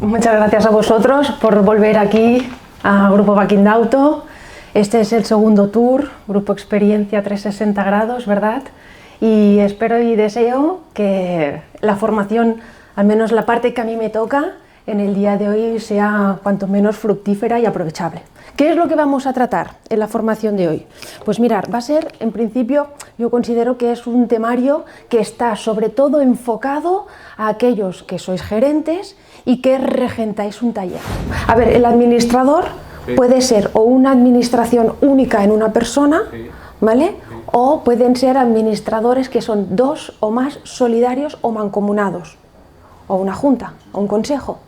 Muchas gracias a vosotros por volver aquí a Grupo Baquindauto. Este es el segundo tour, Grupo Experiencia 360 grados, ¿verdad? Y espero y deseo que la formación, al menos la parte que a mí me toca, en el día de hoy sea cuanto menos fructífera y aprovechable. ¿Qué es lo que vamos a tratar en la formación de hoy? Pues mirar, va a ser, en principio, yo considero que es un temario que está sobre todo enfocado a aquellos que sois gerentes y que regentáis un taller. A ver, el administrador puede ser o una administración única en una persona, ¿vale? O pueden ser administradores que son dos o más solidarios o mancomunados, o una junta, o un consejo,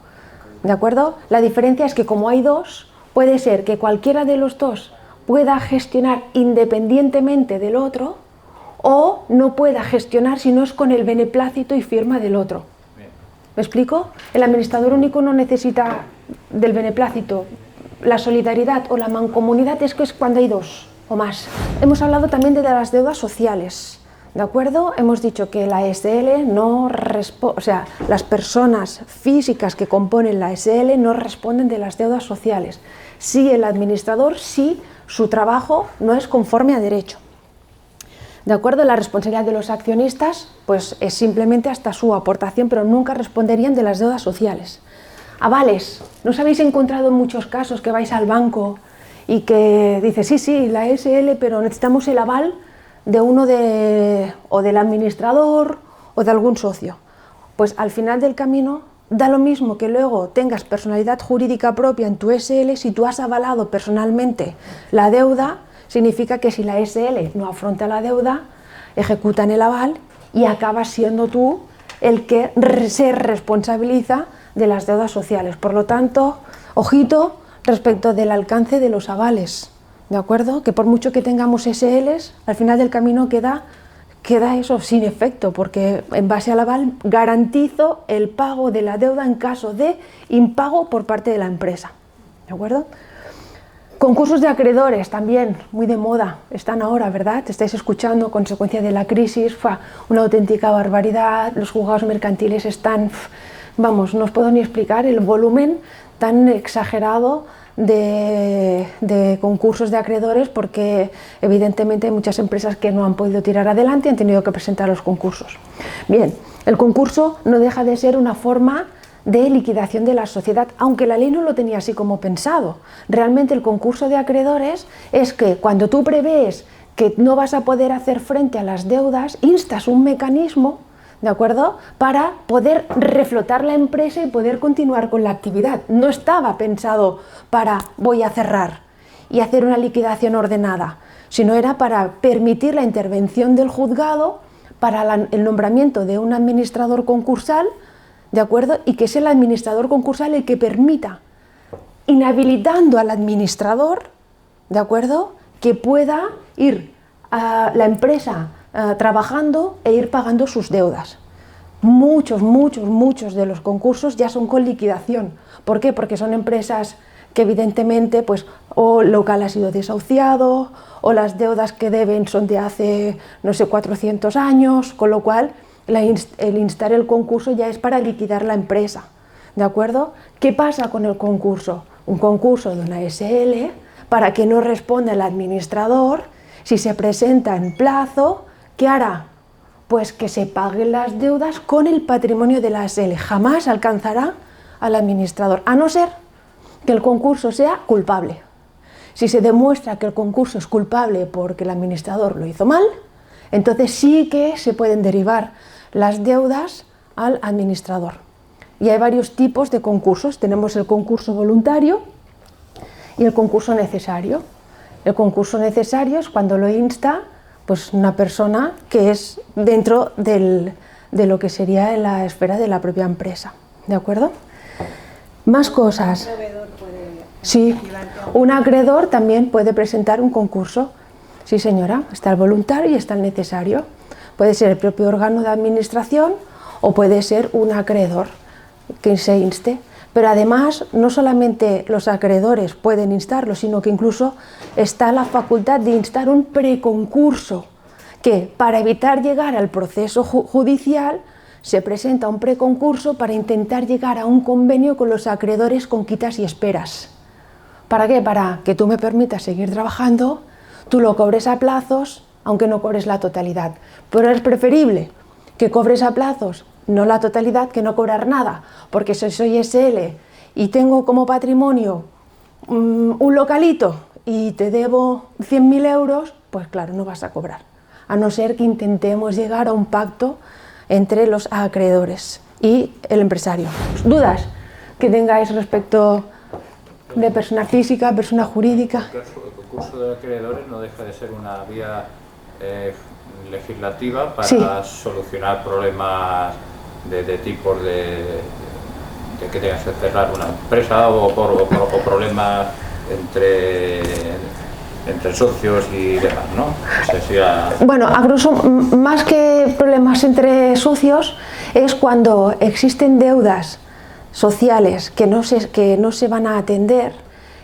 ¿de acuerdo? La diferencia es que como hay dos, puede ser que cualquiera de los dos pueda gestionar independientemente del otro o no pueda gestionar si no es con el beneplácito y firma del otro. ¿Me explico? El administrador único no necesita del beneplácito. La solidaridad o la mancomunidad es cuando hay dos o más. Hemos hablado también de las deudas sociales, ¿de acuerdo? Hemos dicho que la SL no responde, o sea, las personas físicas que componen la SL no responden de las deudas sociales. Sí el administrador, sí su trabajo no es conforme a derecho. ¿De acuerdo? La responsabilidad de los accionistas pues es simplemente hasta su aportación, pero nunca responderían de las deudas sociales. Avales. ¿No os habéis encontrado en muchos casos que vais al banco y que dice sí, la SL, pero necesitamos el aval de uno o del administrador o de algún socio? Pues al final del camino da lo mismo que luego tengas personalidad jurídica propia en tu SL, si tú has avalado personalmente la deuda, significa que si la SL no afronta la deuda, ejecutan el aval y acabas siendo tú el que se responsabiliza de las deudas sociales. Por lo tanto, ojito respecto del alcance de los avales, ¿de acuerdo? Que por mucho que tengamos SLs, al final del camino queda eso sin efecto, porque en base al aval garantizo el pago de la deuda en caso de impago por parte de la empresa, ¿de acuerdo? Concursos de acreedores también, muy de moda, están ahora, ¿verdad? Estáis escuchando, consecuencia de la crisis, una auténtica barbaridad, los juzgados mercantiles están, vamos, no os puedo ni explicar el volumen tan exagerado de concursos de acreedores, porque evidentemente hay muchas empresas que no han podido tirar adelante y han tenido que presentar los concursos. Bien, el concurso no deja de ser una forma de liquidación de la sociedad, aunque la ley no lo tenía así como pensado. Realmente el concurso de acreedores es que cuando tú prevés que no vas a poder hacer frente a las deudas, instas un mecanismo, ¿de acuerdo?, para poder reflotar la empresa y poder continuar con la actividad. No estaba pensado para voy a cerrar y hacer una liquidación ordenada, sino era para permitir la intervención del juzgado para el nombramiento de un administrador concursal, ¿de acuerdo? Y que es el administrador concursal el que permita, inhabilitando al administrador, ¿de acuerdo?, que pueda ir a la empresa trabajando e ir pagando sus deudas. Muchos de los concursos ya son con liquidación. ¿Por qué? Porque son empresas que evidentemente pues o local ha sido desahuciado o las deudas que deben son de hace, no sé, 400 años, con lo cual el instar el concurso ya es para liquidar la empresa, ¿de acuerdo? ¿Qué pasa con el concurso? Un concurso de una SL, para que no responda el administrador, si se presenta en plazo, ¿qué hará? Pues que se paguen las deudas con el patrimonio de la SL. Jamás alcanzará al administrador, a no ser que el concurso sea culpable. Si se demuestra que el concurso es culpable porque el administrador lo hizo mal, entonces sí que se pueden derivar las deudas al administrador. Y hay varios tipos de concursos. Tenemos el concurso voluntario y el concurso necesario. El concurso necesario es cuando lo insta pues una persona que es dentro de lo que sería la esfera de la propia empresa, ¿de acuerdo? Más cosas. Sí, un acreedor también puede presentar un concurso. Sí, señora, está el voluntario y está el necesario. Puede ser el propio órgano de administración o puede ser un acreedor que se inste. Pero además, no solamente los acreedores pueden instarlo, sino que incluso está la facultad de instar un preconcurso, que para evitar llegar al proceso judicial se presenta un preconcurso para intentar llegar a un convenio con los acreedores con quitas y esperas. ¿Para qué? Para que tú me permitas seguir trabajando, tú lo cobres a plazos, aunque no cobres la totalidad. Pero es preferible que cobres a plazos, no la totalidad, que no cobrar nada, porque si soy SL y tengo como patrimonio un localito y te debo 100.000 euros, pues claro, no vas a cobrar, a no ser que intentemos llegar a un pacto entre los acreedores y el empresario. ¿Dudas que tengáis respecto de persona física, persona jurídica? El concurso de acreedores no deja de ser una vía legislativa para solucionar problemas de tipos de que tengas que cerrar una empresa o problemas entre socios y demás, ¿no? Bueno, a grosso, más que problemas entre socios, es cuando existen deudas sociales que no se van a atender.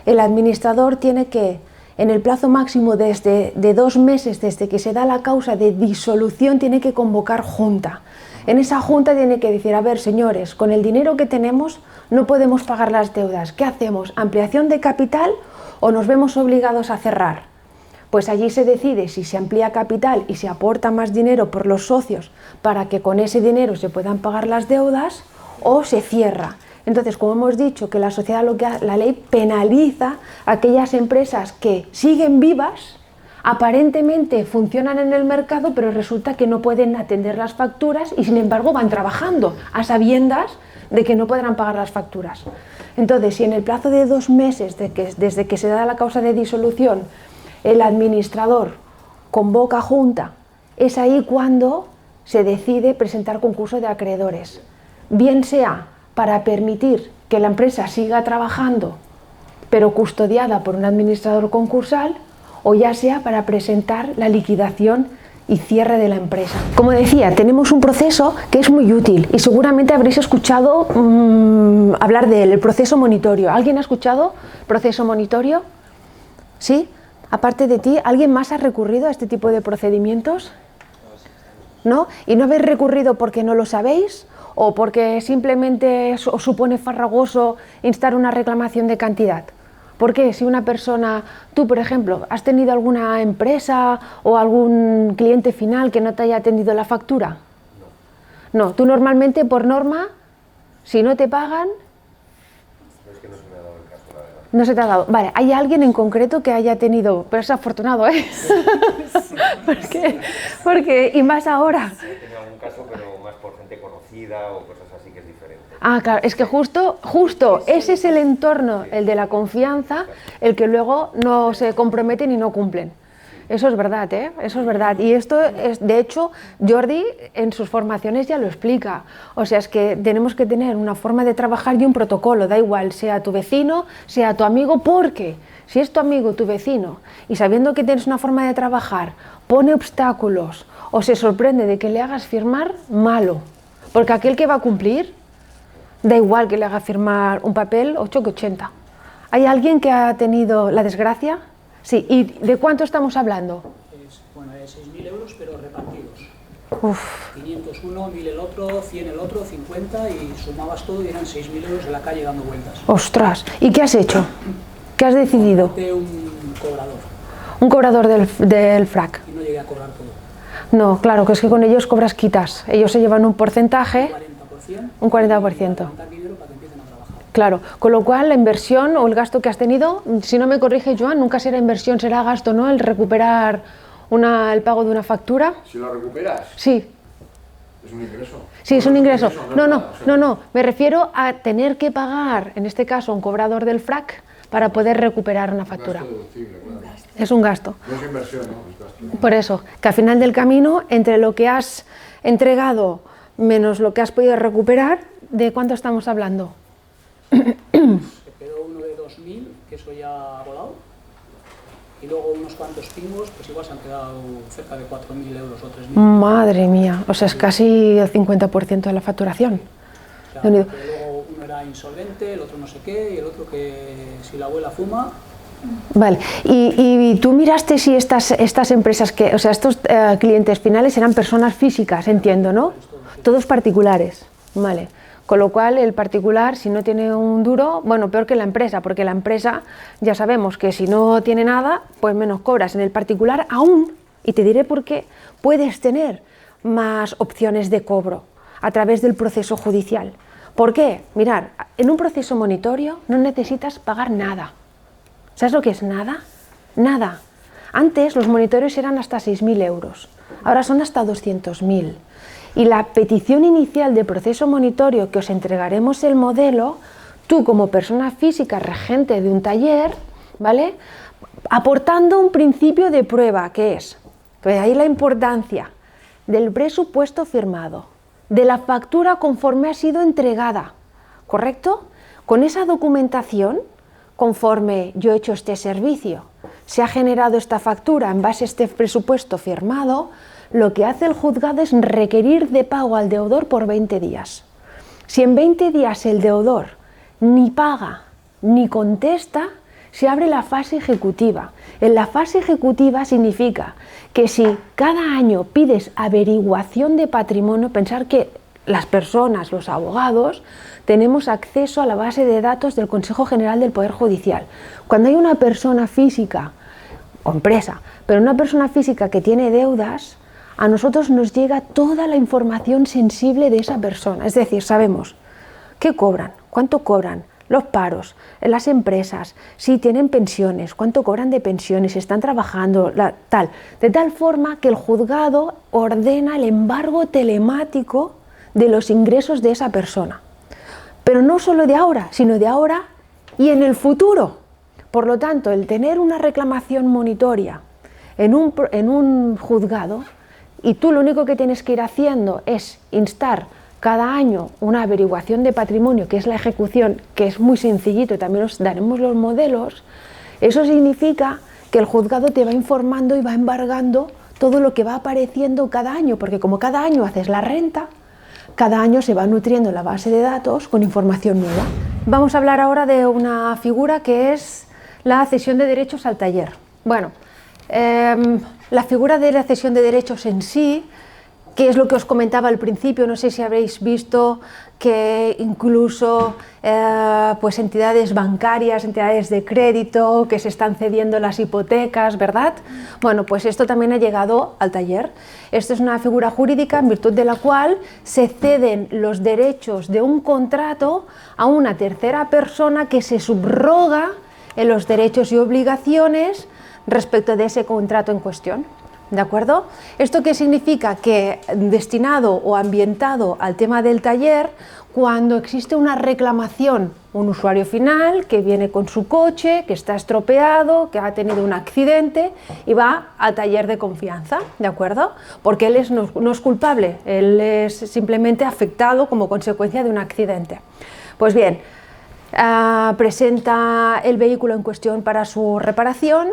El administrador tiene que, en el plazo máximo de 2 meses desde que se da la causa de disolución, tiene que convocar junta. En esa junta tiene que decir, a ver, señores, con el dinero que tenemos no podemos pagar las deudas. ¿Qué hacemos? ¿Ampliación de capital o nos vemos obligados a cerrar? Pues allí se decide si se amplía capital y se aporta más dinero por los socios para que con ese dinero se puedan pagar las deudas, o se cierra. Entonces, como hemos dicho, que la sociedad, la ley penaliza a aquellas empresas que siguen vivas, aparentemente funcionan en el mercado, pero resulta que no pueden atender las facturas y sin embargo van trabajando a sabiendas de que no podrán pagar las facturas. Entonces, si en el plazo de 2 meses desde que se da la causa de disolución el administrador convoca junta, es ahí cuando se decide presentar concurso de acreedores, bien sea para permitir que la empresa siga trabajando pero custodiada por un administrador concursal, o ya sea para presentar la liquidación y cierre de la empresa. Como decía, tenemos un proceso que es muy útil y seguramente habréis escuchado hablar de él, el proceso monitorio. ¿Alguien ha escuchado proceso monitorio? ¿Sí? Aparte de ti, ¿alguien más ha recurrido a este tipo de procedimientos? ¿No? ¿Y no habéis recurrido porque no lo sabéis? ¿O porque simplemente os supone farragoso instar una reclamación de cantidad? Porque si una persona, tú por ejemplo, ¿has tenido alguna empresa o algún cliente final que no te haya atendido la factura? No, tú normalmente por norma, si no te pagan... Es que no se me ha dado el caso, la verdad. No se te ha dado. Vale, ¿hay alguien en concreto que haya tenido, pero es afortunado, ¿eh? porque, y más ahora. Sí, he tenido algún caso, pero más por gente conocida o cosas así, que es diferente. Ah, claro, es que justo ese es el entorno, el de la confianza, el que luego no se comprometen y no cumplen. Eso es verdad, ¿eh? Eso es verdad. Y esto es, de hecho, Jordi en sus formaciones ya lo explica. O sea, es que tenemos que tener una forma de trabajar y un protocolo, da igual, sea tu vecino, sea tu amigo, porque si es tu amigo, tu vecino, y sabiendo que tienes una forma de trabajar, pone obstáculos o se sorprende de que le hagas firmar, malo. Porque aquel que va a cumplir, da igual que le haga firmar un papel 8 que 80. ¿Hay alguien que ha tenido la desgracia? Sí, ¿y de cuánto estamos hablando? Bueno, de 6.000 euros, pero repartidos. Uf. 500 uno, 1.000 el otro, 100 el otro, 50 y sumabas todo y eran 6.000 euros en la calle dando vueltas. ¡Ostras! ¿Y qué has hecho? ¿Qué has decidido? De un cobrador. Un cobrador del FRAC. Y no llegué a cobrar todo. No, claro, que es que con ellos cobras quitas. Ellos se llevan un porcentaje, 40%. un 40%. Y levantar dinero para que empiecen a trabajar. Claro, con lo cual la inversión o el gasto que has tenido, si no me corrige Joan, nunca será inversión, será gasto, ¿no? El recuperar el pago de una factura. ¿Si lo recuperas? Sí. ¿Es un ingreso? Sí, es un ingreso. No, No, me refiero a tener que pagar, en este caso, a un cobrador del FRAC para poder recuperar una factura. Gasto deducible, claro. Es un gasto. No es inversión, no, es gasto. Por eso, que al final del camino, entre lo que has entregado menos lo que has podido recuperar, ¿de cuánto estamos hablando? Se quedó uno de 2.000, que eso ya ha volado. Y luego unos cuantos pingos, pues igual se han quedado cerca de 4.000 euros o 3.000. Madre mía, o sea, es casi el 50% de la facturación. Claro, pero luego uno era insolvente, el otro no sé qué, y el otro que si la abuela fuma, Vale, y tú miraste si estas empresas, o sea, estos clientes finales eran personas físicas, entiendo, ¿no? Todos particulares, vale. Con lo cual el particular, si no tiene un duro, bueno, peor que la empresa, porque la empresa ya sabemos que si no tiene nada, pues menos cobras. En el particular aún, y te diré por qué, puedes tener más opciones de cobro a través del proceso judicial. ¿Por qué? Mirad, en un proceso monitorio no necesitas pagar nada. ¿Sabes lo que es nada? Nada. Antes los monitorios eran hasta 6.000 euros, ahora son hasta 200.000. Y la petición inicial de proceso monitorio, que os entregaremos el modelo, tú como persona física regente de un taller, ¿vale? Aportando un principio de prueba, que es, pues ahí la importancia del presupuesto firmado, de la factura conforme ha sido entregada, ¿correcto? Con esa documentación, conforme yo he hecho este servicio, se ha generado esta factura en base a este presupuesto firmado, lo que hace el juzgado es requerir de pago al deudor por 20 días. Si en 20 días el deudor ni paga ni contesta, se abre la fase ejecutiva. En la fase ejecutiva significa que si cada año pides averiguación de patrimonio, pensar que las personas, los abogados, tenemos acceso a la base de datos del Consejo General del Poder Judicial. Cuando hay una persona física o empresa, pero una persona física que tiene deudas, a nosotros nos llega toda la información sensible de esa persona. Es decir, sabemos qué cobran, cuánto cobran, los paros, las empresas, si tienen pensiones, cuánto cobran de pensiones, si están trabajando, tal. De tal forma que el juzgado ordena el embargo telemático de los ingresos de esa persona. Pero no solo de ahora, sino de ahora y en el futuro. Por lo tanto, el tener una reclamación monitoria en un juzgado, y tú lo único que tienes que ir haciendo es instar cada año una averiguación de patrimonio, que es la ejecución, que es muy sencillito, también os daremos los modelos, eso significa que el juzgado te va informando y va embargando todo lo que va apareciendo cada año, porque como cada año haces la renta, cada año se va nutriendo la base de datos con información nueva. Vamos a hablar ahora de una figura que es la cesión de derechos al taller. Bueno, la figura de la cesión de derechos en sí, que es lo que os comentaba al principio, no sé si habréis visto que incluso pues entidades bancarias, entidades de crédito, que se están cediendo las hipotecas, ¿verdad? Bueno, pues esto también ha llegado al taller. Esto es una figura jurídica en virtud de la cual se ceden los derechos de un contrato a una tercera persona que se subroga en los derechos y obligaciones respecto de ese contrato en cuestión. ¿De acuerdo? ¿Esto qué significa? Que destinado o ambientado al tema del taller, cuando existe una reclamación, un usuario final que viene con su coche, que está estropeado, que ha tenido un accidente y va al taller de confianza, ¿de acuerdo? Porque él no es culpable, él es simplemente afectado como consecuencia de un accidente. Pues bien, presenta el vehículo en cuestión para su reparación,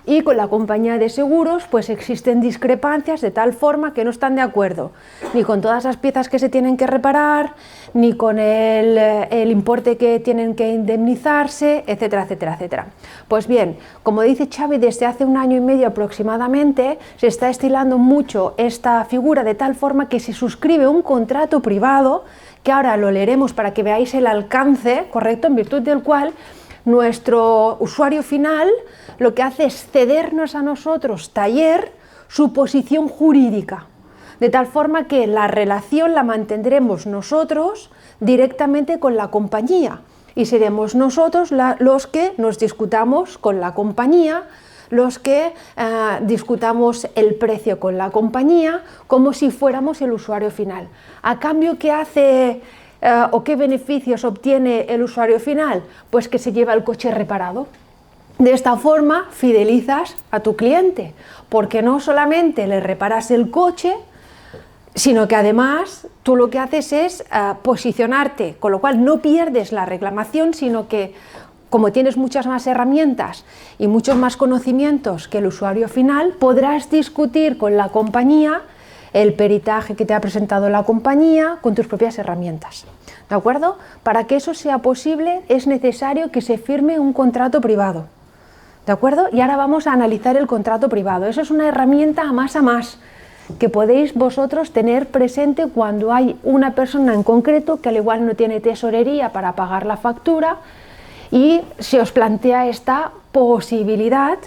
y con la compañía de seguros pues existen discrepancias de tal forma que no están de acuerdo ni con todas las piezas que se tienen que reparar, ni con el importe que tienen que indemnizarse, etcétera, etcétera, etcétera. Pues bien, como dice Xavi, desde hace 1 año y medio aproximadamente se está estilando mucho esta figura de tal forma que se suscribe un contrato privado, que ahora lo leeremos para que veáis el alcance, correcto, en virtud del cual nuestro usuario final lo que hace es cedernos a nosotros, taller, su posición jurídica, de tal forma que la relación la mantendremos nosotros directamente con la compañía y seremos nosotros los que nos discutamos con la compañía, los que discutamos el precio con la compañía, como si fuéramos el usuario final. ¿A cambio qué hace o qué beneficios obtiene el usuario final? Pues que se lleva el coche reparado. De esta forma fidelizas a tu cliente, porque no solamente le reparas el coche, sino que además tú lo que haces es posicionarte, con lo cual no pierdes la reclamación, sino que como tienes muchas más herramientas y muchos más conocimientos que el usuario final, podrás discutir con la compañía el peritaje que te ha presentado la compañía con tus propias herramientas. ¿De acuerdo? Para que eso sea posible es necesario que se firme un contrato privado. ¿De acuerdo? Y ahora vamos a analizar el contrato privado. Eso es una herramienta a más que podéis vosotros tener presente cuando hay una persona en concreto que al igual no tiene tesorería para pagar la factura y se os plantea esta posibilidad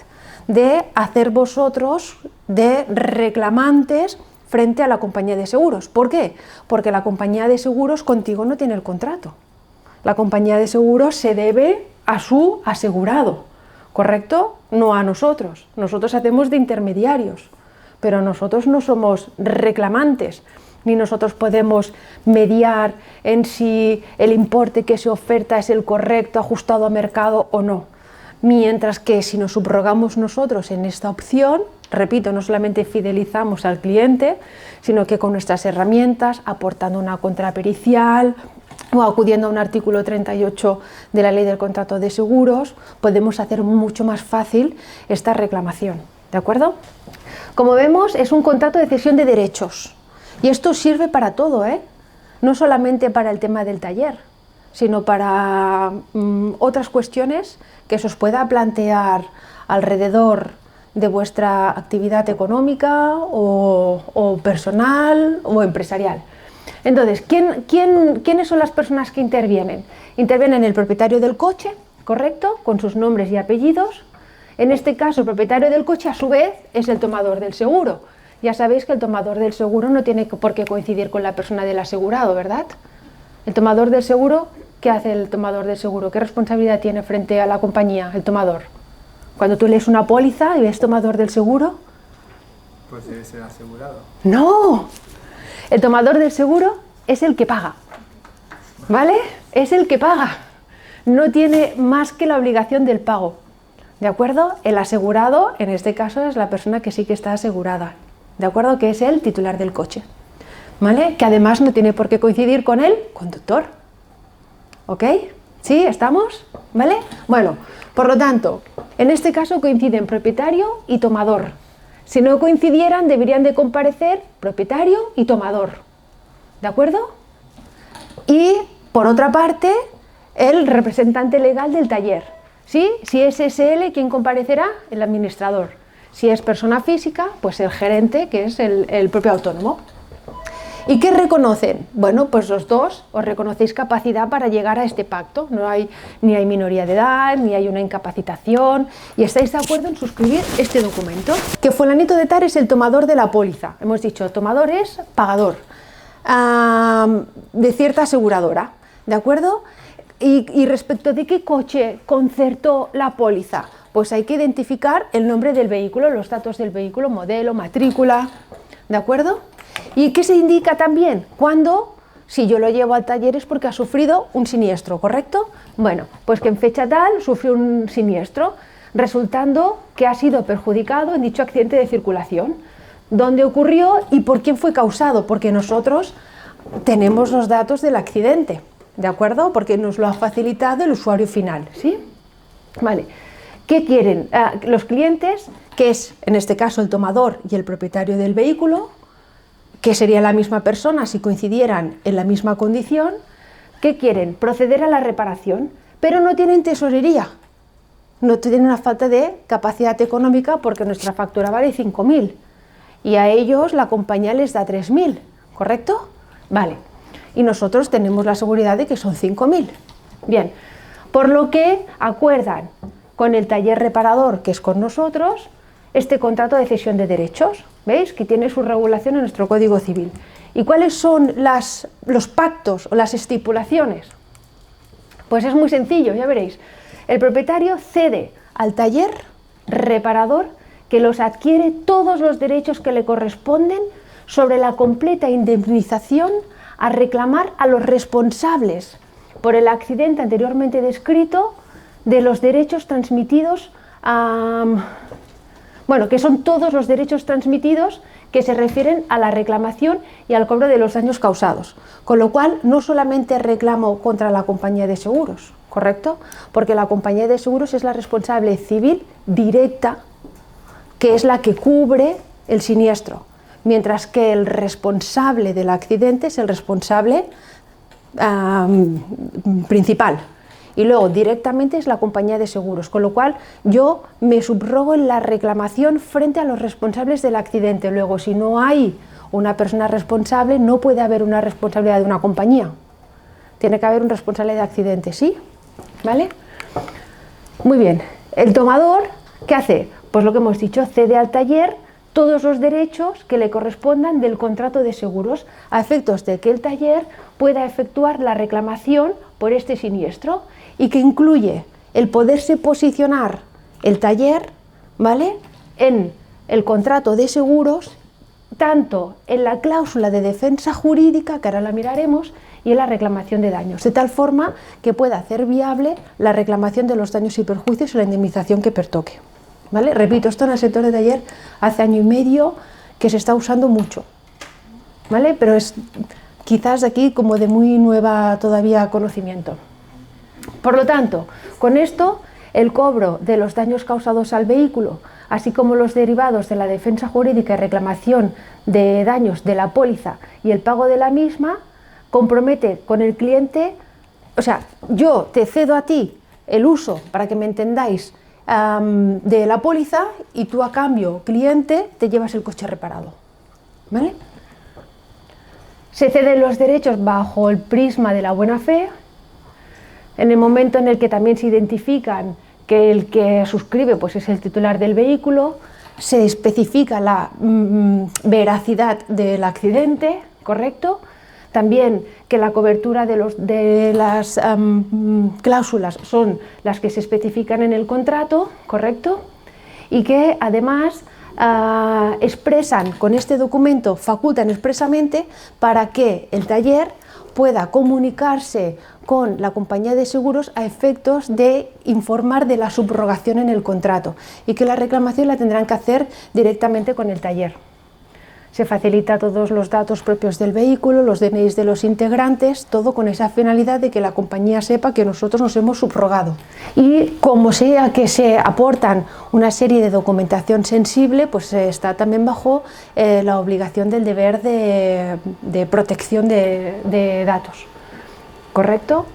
de hacer vosotros de reclamantes frente a la compañía de seguros. ¿Por qué? Porque la compañía de seguros contigo no tiene el contrato. La compañía de seguros se debe a su asegurado, ¿correcto? No a nosotros. Nosotros hacemos de intermediarios, pero nosotros no somos reclamantes, ni nosotros podemos mediar en si el importe que se oferta es el correcto, ajustado a mercado o no. Mientras que si nos subrogamos nosotros en esta opción, repito, no solamente fidelizamos al cliente, sino que con nuestras herramientas, aportando una contrapericial o acudiendo a un artículo 38 de la Ley del Contrato de Seguros, podemos hacer mucho más fácil esta reclamación, ¿de acuerdo? Como vemos, es un contrato de cesión de derechos y esto sirve para todo, no solamente para el tema del taller, sino para otras cuestiones que se os pueda plantear alrededor de vuestra actividad económica o personal o empresarial. Entonces, ¿quiénes son las personas que intervienen? Intervienen el propietario del coche, ¿correcto? Con sus nombres y apellidos. En este caso, el propietario del coche, a su vez, es el tomador del seguro. Ya sabéis que el tomador del seguro no tiene por qué coincidir con la persona del asegurado, ¿verdad? El tomador del seguro, ¿qué hace el tomador del seguro? ¿Qué responsabilidad tiene frente a la compañía, el tomador? Cuando tú lees una póliza y ves tomador del seguro... Pues debe ser asegurado. ¡No! El tomador del seguro es el que paga, ¿vale? Es el que paga. No tiene más que la obligación del pago, ¿de acuerdo? El asegurado, en este caso, es la persona que sí que está asegurada, ¿de acuerdo? Que es el titular del coche, ¿vale? Que además no tiene por qué coincidir con el conductor, ¿ok? ¿Sí? ¿Estamos? ¿Vale? Bueno, por lo tanto, en este caso coinciden propietario y tomador. Si no coincidieran, deberían de comparecer propietario y tomador, ¿de acuerdo? Y, por otra parte, el representante legal del taller, ¿sí? Si es SL, ¿quién comparecerá? El administrador. Si es persona física, pues el gerente, que es el propio autónomo. ¿Y qué reconocen? Bueno, pues los dos os reconocéis capacidad para llegar a este pacto. Ni hay minoría de edad, ni hay una incapacitación, y estáis de acuerdo en suscribir este documento. Que fulanito de tal es el tomador de la póliza. Hemos dicho, tomador es pagador de cierta aseguradora, ¿de acuerdo? Y respecto de qué coche concertó la póliza, pues hay que identificar el nombre del vehículo, los datos del vehículo, modelo, matrícula, ¿de acuerdo? ¿Y qué se indica también? Cuando, si yo lo llevo al taller es porque ha sufrido un siniestro, ¿correcto? Bueno, pues que en fecha tal sufrió un siniestro, resultando que ha sido perjudicado en dicho accidente de circulación. ¿Dónde ocurrió y por quién fue causado? Porque nosotros tenemos los datos del accidente, ¿de acuerdo? Porque nos lo ha facilitado el usuario final, ¿sí? Vale. ¿Qué quieren los clientes? Que es, en este caso, el tomador y el propietario del vehículo, que sería la misma persona si coincidieran en la misma condición. ¿Qué quieren? Proceder a la reparación, pero no tienen tesorería, no tienen una falta de capacidad económica porque nuestra factura vale 5.000 y a ellos la compañía les da 3.000, ¿correcto? Vale, y nosotros tenemos la seguridad de que son 5.000. Bien, por lo que acuerdan con el taller reparador, que es con nosotros, este contrato de cesión de derechos, ¿veis? Que tiene su regulación en nuestro Código Civil. ¿Y cuáles son los pactos o las estipulaciones? Pues es muy sencillo, ya veréis. El propietario cede al taller reparador que los adquiere todos los derechos que le corresponden sobre la completa indemnización a reclamar a los responsables por el accidente anteriormente descrito de los derechos transmitidos bueno, que son todos los derechos transmitidos que se refieren a la reclamación y al cobro de los daños causados. Con lo cual, no solamente reclamo contra la compañía de seguros, ¿correcto? Porque la compañía de seguros es la responsable civil directa, que es la que cubre el siniestro, mientras que el responsable del accidente es el responsable principal. y luego directamente es la compañía de seguros, con lo cual yo me subrogo en la reclamación frente a los responsables del accidente. Luego, si no hay una persona responsable, no puede haber una responsabilidad de una compañía. Tiene que haber un responsable de accidente, ¿sí? ¿Vale? Muy bien. El tomador, ¿qué hace? Pues lo que hemos dicho, cede al taller todos los derechos que le correspondan del contrato de seguros, a efectos de que el taller pueda efectuar la reclamación por este siniestro, y que incluye el poderse posicionar el taller, ¿vale?, en el contrato de seguros, tanto en la cláusula de defensa jurídica, que ahora la miraremos, y en la reclamación de daños, de tal forma que pueda hacer viable la reclamación de los daños y perjuicios y la indemnización que pertoque. ¿Vale? Repito, esto en el sector de taller hace año y medio que se está usando mucho, ¿vale? Pero es quizás aquí como de muy nueva todavía conocimiento. Por lo tanto, con esto, el cobro de los daños causados al vehículo, así como los derivados de la defensa jurídica y reclamación de daños de la póliza y el pago de la misma, compromete con el cliente, o sea, yo te cedo a ti el uso, para que me entendáis, de la póliza, y tú a cambio, cliente, te llevas el coche reparado, ¿vale? Se ceden los derechos bajo el prisma de la buena fe, en el momento en el que también se identifican que el que suscribe pues es el titular del vehículo, se especifica la veracidad del accidente, ¿correcto? También que la cobertura de las cláusulas son las que se especifican en el contrato, ¿correcto? Y que además expresan con este documento, facultan expresamente para que el taller pueda comunicarse con la compañía de seguros a efectos de informar de la subrogación en el contrato, y que la reclamación la tendrán que hacer directamente con el taller. Se facilita todos los datos propios del vehículo, los DNIs de los integrantes, todo con esa finalidad de que la compañía sepa que nosotros nos hemos subrogado. Y como sea que se aportan una serie de documentación sensible, pues está también bajo la obligación del deber de protección de datos. ¿Correcto?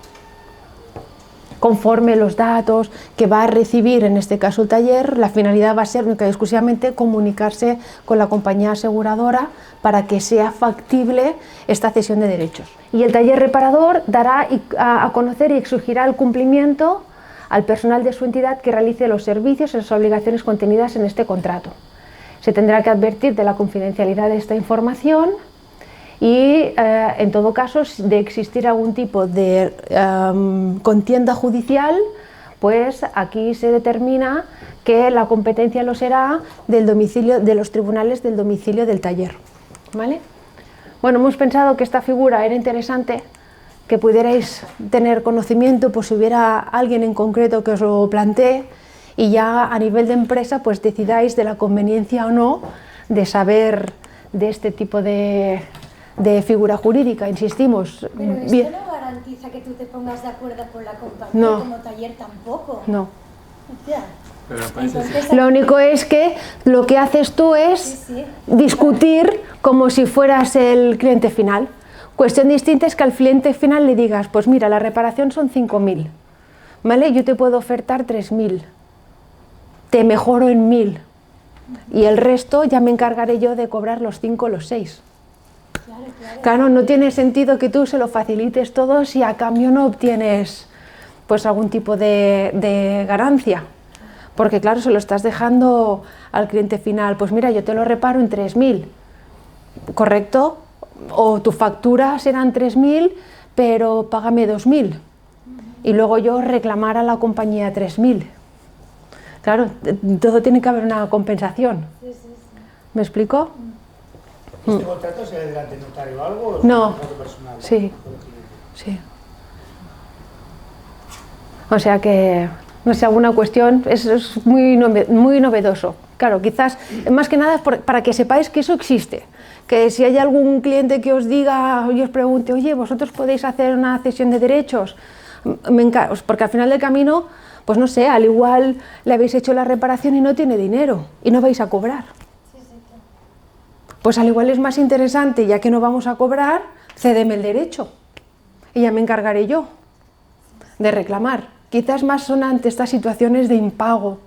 Conforme los datos que va a recibir, en este caso el taller, la finalidad va a ser única y exclusivamente comunicarse con la compañía aseguradora para que sea factible esta cesión de derechos. Y el taller reparador dará a conocer y exigirá el cumplimiento al personal de su entidad que realice los servicios y las obligaciones contenidas en este contrato. Se tendrá que advertir de la confidencialidad de esta información, y en todo caso, de existir algún tipo de contienda judicial, pues aquí se determina que la competencia lo será del domicilio, de los tribunales del domicilio del taller, ¿vale? Bueno, hemos pensado que esta figura era interesante, que pudierais tener conocimiento, pues si hubiera alguien en concreto que os lo plantee, y ya a nivel de empresa pues decidáis de la conveniencia o no de saber de este tipo de figura jurídica, insistimos. Pero esto bien. no garantiza que tú te pongas de acuerdo con la compañía, No. como taller tampoco. No. O sea, Pero puede ser entonces, Lo único es que lo que haces tú es sí, discutir como si fueras el cliente final. Cuestión distinta es que al cliente final le digas, pues mira, la reparación son 5.000, ¿vale? Yo te puedo ofertar 3.000, te mejoro en 1.000, y el resto ya me encargaré yo de cobrar los 5 o los 6. Claro, no tiene sentido que tú se lo facilites todo si a cambio no obtienes pues algún tipo de ganancia, porque claro, se lo estás dejando al cliente final, pues mira, yo te lo reparo en 3.000, ¿correcto? O tu factura serán 3.000, pero págame 2.000, y luego yo reclamar a la compañía 3.000. Claro, todo tiene que haber una compensación. ¿Me explico? ¿Este contrato se ve delante del notario o algo? ¿O es No. un contrato personal? Sí. Sí. O sea que, no sé, alguna cuestión, es muy novedoso. Claro, quizás, más que nada es para que sepáis que eso existe. Que si hay algún cliente que os diga y os pregunte, oye, vosotros podéis hacer una cesión de derechos, porque al final del camino, pues no sé, al igual le habéis hecho la reparación y no tiene dinero y no vais a cobrar. Pues al igual es más interesante, ya que no vamos a cobrar, cédeme el derecho y ya me encargaré yo. de reclamar. Quizás más son ante estas situaciones de impago,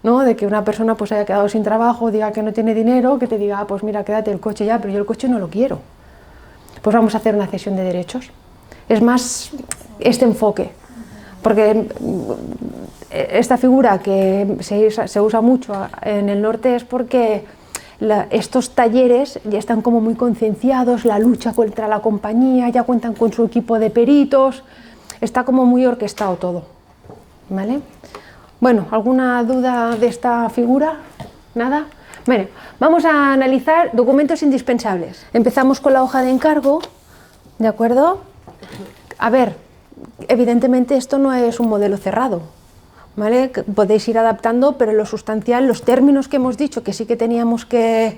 ¿no? De que una persona pues haya quedado sin trabajo, diga que no tiene dinero, que te diga, ah, pues mira, quédate el coche ya, pero yo el coche no lo quiero. Pues vamos a hacer una cesión de derechos. Es más este enfoque, porque esta figura que se usa mucho en el norte es porque estos talleres ya están como muy concienciados, la lucha contra la compañía, ya cuentan con su equipo de peritos, está como muy orquestado todo, ¿vale? Bueno, ¿alguna duda de esta figura? ¿Nada? Bueno, vamos a analizar documentos indispensables. Empezamos con la hoja de encargo, ¿de acuerdo? A ver, evidentemente esto no es un modelo cerrado, ¿vale? Podéis ir adaptando, pero lo sustancial, los términos que hemos dicho que sí que teníamos que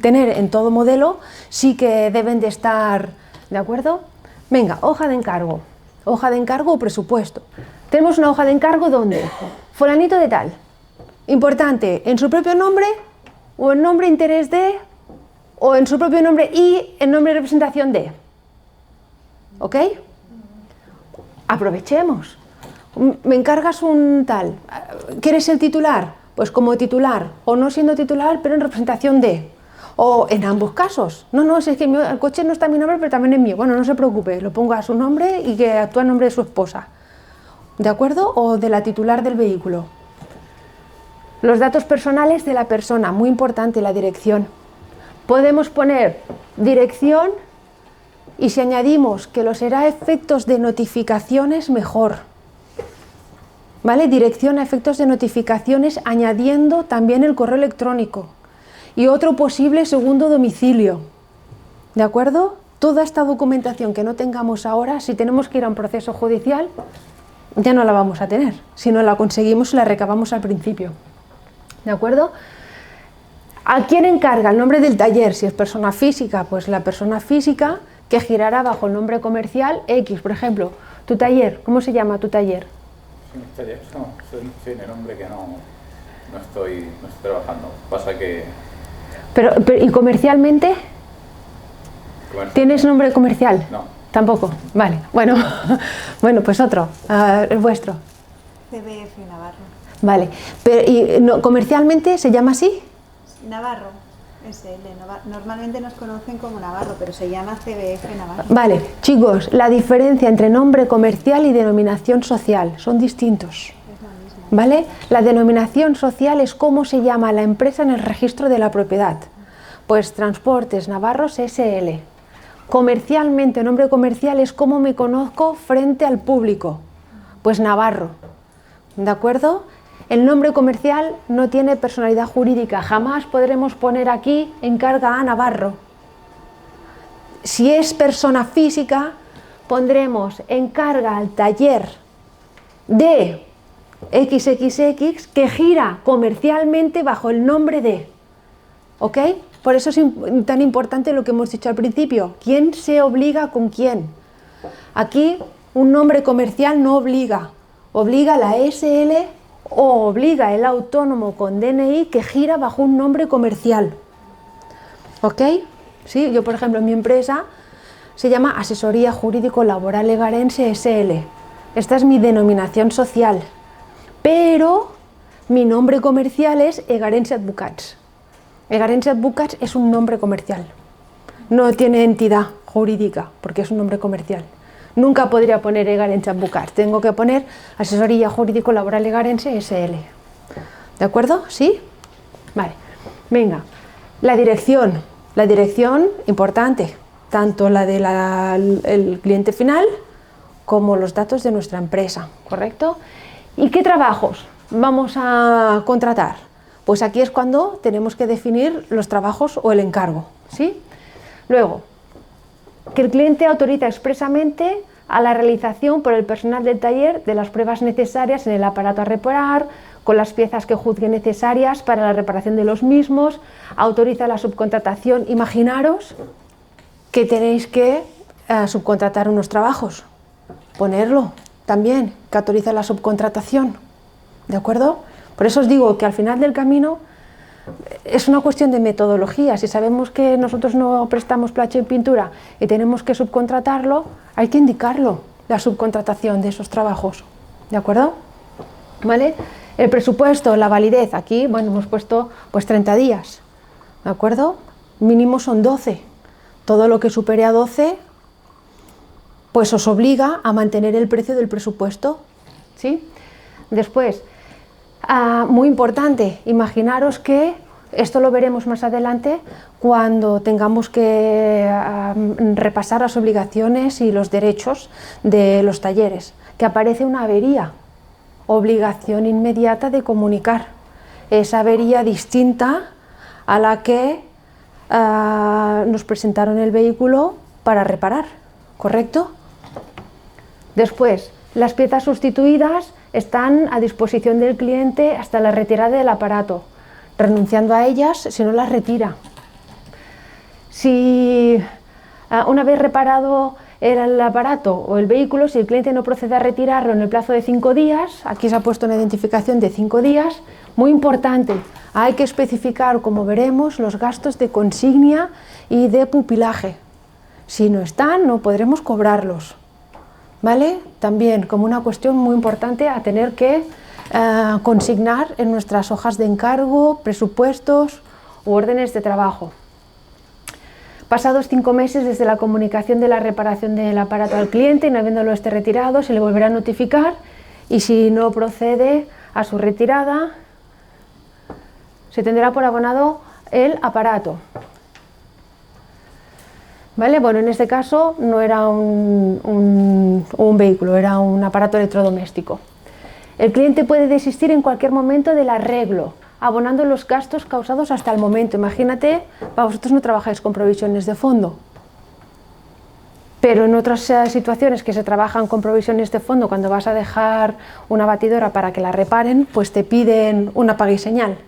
tener en todo modelo, sí que deben de estar, ¿de acuerdo? Venga, hoja de encargo. Hoja de encargo o presupuesto. Tenemos una hoja de encargo donde fulanito de tal. Importante, en su propio nombre o en nombre interés de, o en su propio nombre y en nombre de representación de. ¿Ok? Aprovechemos. Me encargas un tal. ¿Quieres el titular? Pues como titular, o no siendo titular, pero en representación de. O en ambos casos. No, si es que el coche no está en mi nombre, pero también es mío. Bueno, no se preocupe, lo pongo a su nombre y que actúa en nombre de su esposa. ¿De acuerdo? O de la titular del vehículo. Los datos personales de la persona, muy importante, la dirección. Podemos poner dirección y si añadimos que lo será a efectos de notificaciones, mejor. ¿Vale? Dirección a efectos de notificaciones, añadiendo también el correo electrónico. Y otro posible segundo domicilio, ¿de acuerdo? Toda esta documentación que no tengamos ahora, si tenemos que ir a un proceso judicial, ya no la vamos a tener, si no la conseguimos y la recabamos al principio, ¿de acuerdo? ¿A quién encarga el nombre del taller? Si es persona física, pues la persona física que girará bajo el nombre comercial X, por ejemplo, tu taller, ¿cómo se llama tu taller? Taller, no, soy en el nombre que no estoy trabajando, pasa que... Pero, ¿y comercialmente? ¿Tienes nombre comercial? No. Tampoco, vale. Bueno, pues otro, el vuestro. CBF Navarro. Vale, pero ¿y no, comercialmente se llama así? Navarro, SL. Normalmente nos conocen como Navarro, pero se llama CBF Navarro. Vale, chicos, la diferencia entre nombre comercial y denominación social son distintos. ¿Vale? La denominación social es cómo se llama la empresa en el registro de la propiedad. Pues Transportes Navarros SL. Comercialmente, nombre comercial es cómo me conozco frente al público. Pues Navarro. ¿De acuerdo? El nombre comercial no tiene personalidad jurídica. Jamás podremos poner aquí encarga a Navarro. Si es persona física, pondremos encarga al taller de XXX que gira comercialmente bajo el nombre de. ¿Ok? Por eso es tan importante lo que hemos dicho al principio. ¿Quién se obliga con quién? Aquí un nombre comercial no obliga. Obliga la SL o obliga el autónomo con DNI que gira bajo un nombre comercial. ¿Ok? ¿Sí? Yo, por ejemplo, en mi empresa se llama Asesoría Jurídico Laboral Egarense SL. Esta es mi denominación social. Pero mi nombre comercial es Egarense Advocats. Egarense Advocats es un nombre comercial. No tiene entidad jurídica porque es un nombre comercial. Nunca podría poner Egarense Advocats. Tengo que poner Asesoría Jurídico Laboral Egarense SL. ¿De acuerdo? ¿Sí? Vale. Venga. La dirección. La dirección, importante. Tanto la del cliente final como los datos de nuestra empresa. ¿Correcto? ¿Y qué trabajos vamos a contratar? Pues aquí es cuando tenemos que definir los trabajos o el encargo, ¿sí? Luego, que el cliente autoriza expresamente a la realización por el personal del taller de las pruebas necesarias en el aparato a reparar, con las piezas que juzgue necesarias para la reparación de los mismos, autoriza la subcontratación. Imaginaros que tenéis que subcontratar unos trabajos, ponerlo también, que autoriza la subcontratación, ¿de acuerdo? Por eso os digo que al final del camino es una cuestión de metodología. Si sabemos que nosotros no prestamos plancha y pintura y tenemos que subcontratarlo, hay que indicarlo, la subcontratación de esos trabajos, ¿de acuerdo? ¿Vale? El presupuesto, la validez, aquí, bueno, hemos puesto pues 30 días, ¿de acuerdo? Mínimo son 12. Todo lo que supere a 12, pues os obliga a mantener el precio del presupuesto, ¿sí? Después, muy importante, imaginaros que esto lo veremos más adelante cuando tengamos que repasar las obligaciones y los derechos de los talleres, que aparece una avería, obligación inmediata de comunicar, esa avería distinta a la que nos presentaron el vehículo para reparar, ¿correcto? Después, las piezas sustituidas están a disposición del cliente hasta la retirada del aparato, renunciando a ellas si no las retira. Si una vez reparado el aparato o el vehículo, si el cliente no procede a retirarlo en el plazo de 5 días, aquí se ha puesto una identificación de 5 días, muy importante, hay que especificar, como veremos, los gastos de consigna y de pupilaje. Si no están, no podremos cobrarlos, ¿vale? También como una cuestión muy importante a tener que consignar en nuestras hojas de encargo, presupuestos u órdenes de trabajo. Pasados 5 meses desde la comunicación de la reparación del aparato al cliente y no habiéndolo retirado, se le volverá a notificar, y si no procede a su retirada, se tendrá por abonado el aparato. ¿Vale? Bueno, en este caso no era un vehículo, era un aparato electrodoméstico. El cliente puede desistir en cualquier momento del arreglo, abonando los gastos causados hasta el momento. Imagínate, vosotros no trabajáis con provisiones de fondo, pero en otras situaciones que se trabajan con provisiones de fondo, cuando vas a dejar una batidora para que la reparen, pues te piden una paga y señal,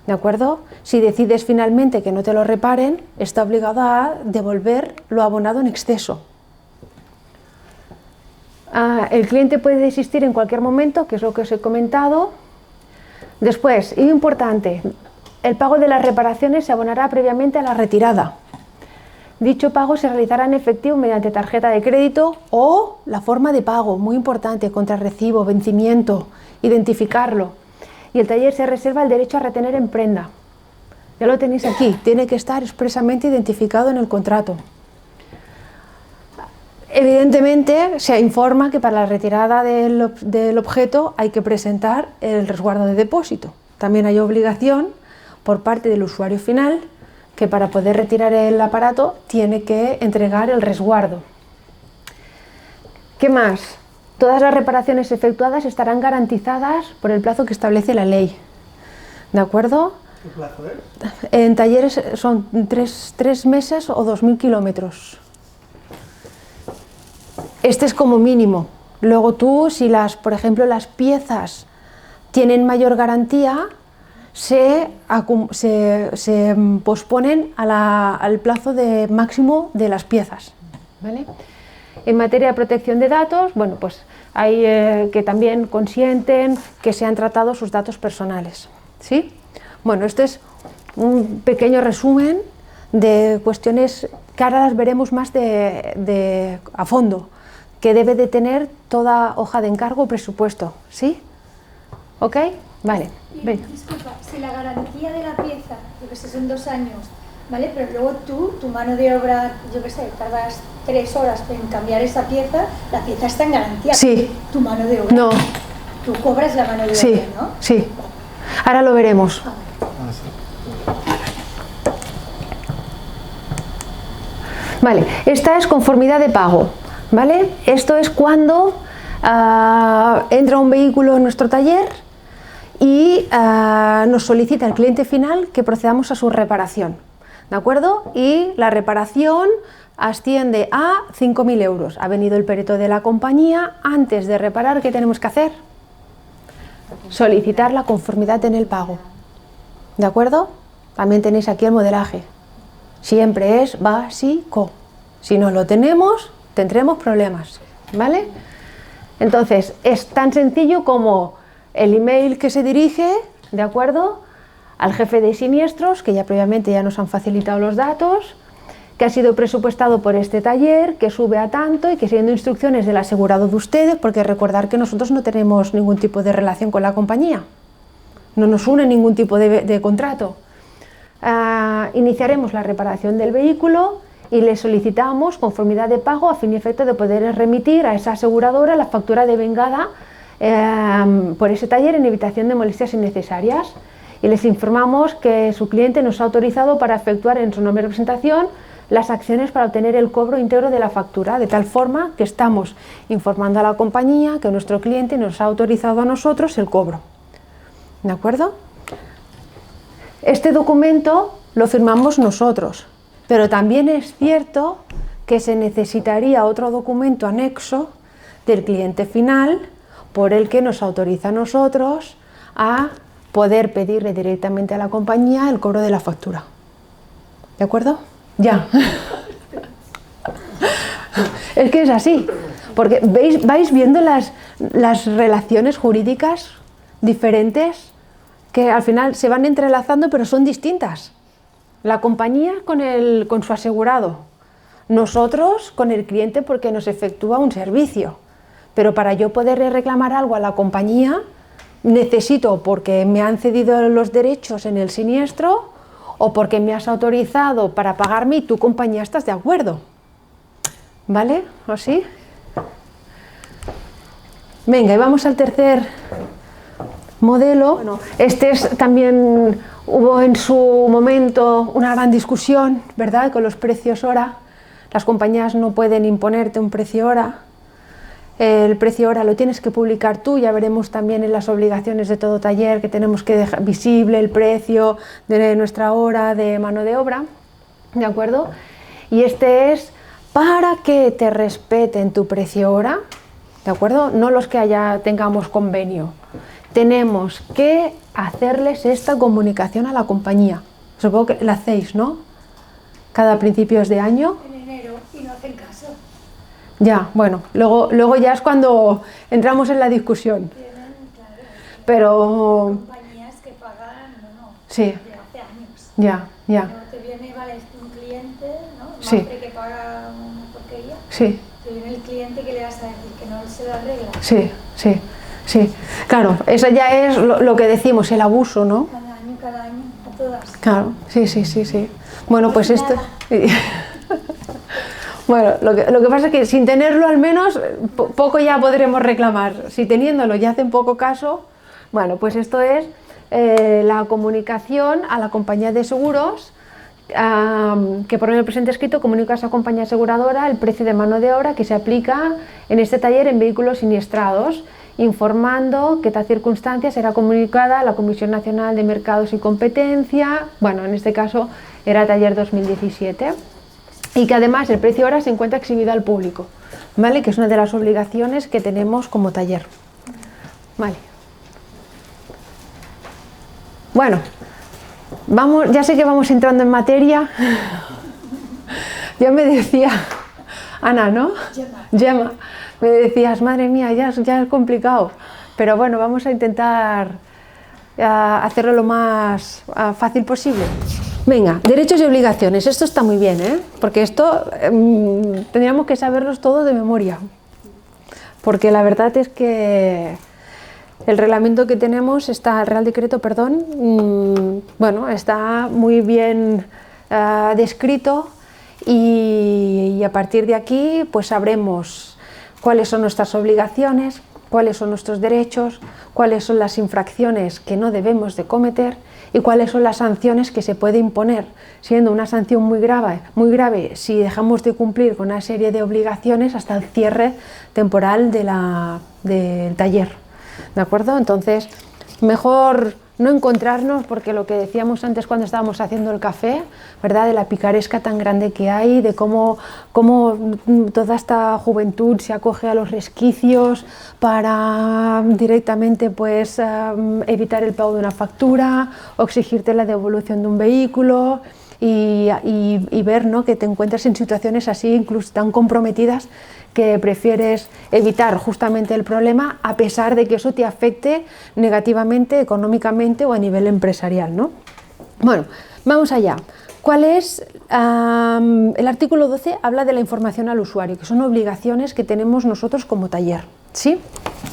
¿de acuerdo? Si decides finalmente que no te lo reparen, está obligado a devolver lo abonado en exceso. El cliente puede desistir en cualquier momento, que es lo que os he comentado. Después, y importante, el pago de las reparaciones se abonará previamente a la retirada. Dicho pago se realizará en efectivo mediante tarjeta de crédito o la forma de pago, muy importante, contrarrecibo, vencimiento, identificarlo. Y el taller se reserva el derecho a retener en prenda. Ya lo tenéis aquí, tiene que estar expresamente identificado en el contrato. Evidentemente se informa que para la retirada del objeto hay que presentar el resguardo de depósito. También hay obligación por parte del usuario final que para poder retirar el aparato tiene que entregar el resguardo. ¿Qué más? Todas las reparaciones efectuadas estarán garantizadas por el plazo que establece la ley. ¿De acuerdo? ¿Qué plazo es? En talleres son 3 meses o 2000 kilómetros. Este es como mínimo. Luego tú, si por ejemplo las piezas tienen mayor garantía, se posponen al plazo máximo de las piezas, ¿vale? En materia de protección de datos, bueno, pues hay que también consienten que sean tratados sus datos personales, ¿sí? Bueno, este es un pequeño resumen de cuestiones que ahora las veremos más a fondo, que debe de tener toda hoja de encargo o presupuesto, ¿sí? ¿Ok? Vale. Y, disculpa, si la garantía de la pieza, yo que sé, son 2 años, ¿vale? Pero luego tu mano de obra, yo que sé, tardas 3 horas en cambiar esa pieza, la pieza está en garantía. Sí. Tu mano de obra. No. Tú cobras la mano de Sí, obra, ¿no? sí. Ahora lo veremos. Vale, esta es conformidad de pago, ¿vale? Esto es cuando entra un vehículo en nuestro taller y nos solicita el cliente final que procedamos a su reparación, ¿de acuerdo? Y la reparación asciende a 5.000 euros. Ha venido el perito de la compañía. Antes de reparar, ¿qué tenemos que hacer? Solicitar la conformidad en el pago, ¿de acuerdo? También tenéis aquí el modelaje. Siempre es básico. Si no lo tenemos, tendremos problemas, ¿vale? Entonces, es tan sencillo como el email que se dirige, ¿de acuerdo?, al jefe de siniestros, que ya previamente ya nos han facilitado los datos, que ha sido presupuestado por este taller, que sube a tanto y que siguiendo instrucciones del asegurado de ustedes, porque recordar que nosotros no tenemos ningún tipo de relación con la compañía, no nos une ningún tipo de contrato. Iniciaremos la reparación del vehículo y le solicitamos conformidad de pago a fin y efecto de poder remitir a esa aseguradora la factura devengada por ese taller en evitación de molestias innecesarias. Y les informamos que su cliente nos ha autorizado para efectuar en su nombre de representación las acciones para obtener el cobro íntegro de la factura, de tal forma que estamos informando a la compañía que nuestro cliente nos ha autorizado a nosotros el cobro. ¿De acuerdo? Este documento lo firmamos nosotros, pero también es cierto que se necesitaría otro documento anexo del cliente final por el que nos autoriza a nosotros a poder pedirle directamente a la compañía el cobro de la factura. ¿De acuerdo? Ya. Es que es así, porque vais viendo las relaciones jurídicas diferentes que al final se van entrelazando pero son distintas. La compañía con su asegurado, nosotros con el cliente porque nos efectúa un servicio, pero para yo poder reclamar algo a la compañía necesito porque me han cedido los derechos en el siniestro o porque me has autorizado para pagarme y tu compañía estás de acuerdo. ¿Vale? ¿Así? Venga, y vamos al tercer modelo. Bueno, también hubo en su momento una gran discusión, ¿verdad?, con los precios hora. Las compañías no pueden imponerte un precio hora. El precio hora lo tienes que publicar tú, ya veremos también en las obligaciones de todo taller que tenemos que dejar visible el precio de nuestra hora de mano de obra, ¿de acuerdo? Y este es para que te respeten tu precio hora, ¿de acuerdo? No los que tengamos convenio. Tenemos que hacerles esta comunicación a la compañía. Supongo que la hacéis, ¿no? Cada principios de año. En enero y no hacen caso. Ya, bueno, luego ya es cuando entramos en la discusión. Pero Compañías que pagan, no, sí, de hace años. ya. No te viene, vale, un cliente, ¿no? Un Sí. hombre que paga una porquería. Sí, Te viene el cliente que le vas a decir que no se lo arregla. sí. Claro, eso ya es lo que decimos, el abuso, ¿no? Cada año, a todas. Claro, sí. Bueno, pues esto... Bueno, lo que pasa es que sin tenerlo al menos poco ya podremos reclamar. Si teniéndolo ya hacen poco caso, bueno, pues esto es la comunicación a la compañía de seguros que por el presente escrito comunica a esa compañía aseguradora el precio de mano de obra que se aplica en este taller en vehículos siniestrados, informando que tal circunstancia será comunicada a la Comisión Nacional de Mercados y Competencia, bueno, en este caso era taller 2017. Y que además el precio hora se encuentra exhibido al público, ¿vale? Que es una de las obligaciones que tenemos como taller. Vale. Bueno, ya sé que vamos entrando en materia. Ya me decía Ana, ¿no? Gemma. Me decías, madre mía, ya es complicado. Pero bueno, vamos a intentar hacerlo lo más fácil posible. Venga, derechos y obligaciones, esto está muy bien, ¿eh? Porque esto tendríamos que saberlos todos de memoria, porque la verdad es que el reglamento que tenemos, el Real Decreto, bueno, está muy bien descrito y a partir de aquí pues sabremos cuáles son nuestras obligaciones, cuáles son nuestros derechos, cuáles son las infracciones que no debemos de cometer y cuáles son las sanciones que se puede imponer, siendo una sanción muy grave si dejamos de cumplir con una serie de obligaciones hasta el cierre temporal del taller, ¿de acuerdo? Entonces, mejor no encontrarnos, porque lo que decíamos antes cuando estábamos haciendo el café, ¿verdad?, de la picaresca tan grande que hay, de cómo toda esta juventud se acoge a los resquicios para directamente pues evitar el pago de una factura o exigirte la devolución de un vehículo y ver, ¿no?, que te encuentras en situaciones así, incluso tan comprometidas, que prefieres evitar justamente el problema a pesar de que eso te afecte negativamente, económicamente o a nivel empresarial, ¿no? Bueno, vamos allá. ¿Cuál es? El artículo 12 habla de la información al usuario, que son obligaciones que tenemos nosotros como taller, ¿sí?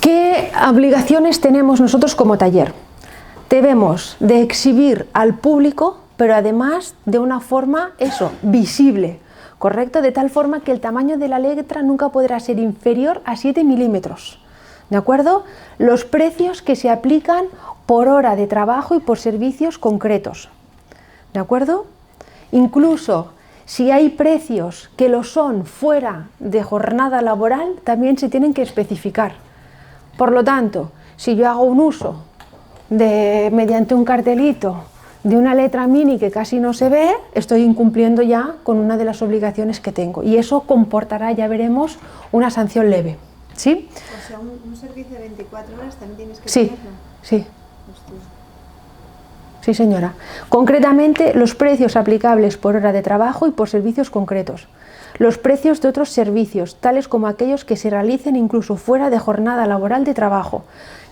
¿Qué obligaciones tenemos nosotros como taller? Debemos de exhibir al público, pero además de una forma, visible, ¿correcto? De tal forma que el tamaño de la letra nunca podrá ser inferior a 7 milímetros, ¿de acuerdo? Los precios que se aplican por hora de trabajo y por servicios concretos, ¿de acuerdo? Incluso si hay precios que lo son fuera de jornada laboral, también se tienen que especificar. Por lo tanto, si yo hago un uso mediante un cartelito de una letra mini que casi no se ve, estoy incumpliendo ya con una de las obligaciones que tengo, y eso comportará, ya veremos, una sanción leve, ¿sí? O sea, un servicio de 24 horas también tienes que Sí, tenerlo. sí. Hostia. Sí, señora. Concretamente, los precios aplicables por hora de trabajo y por servicios concretos. Los precios de otros servicios, tales como aquellos que se realicen incluso fuera de jornada laboral de trabajo.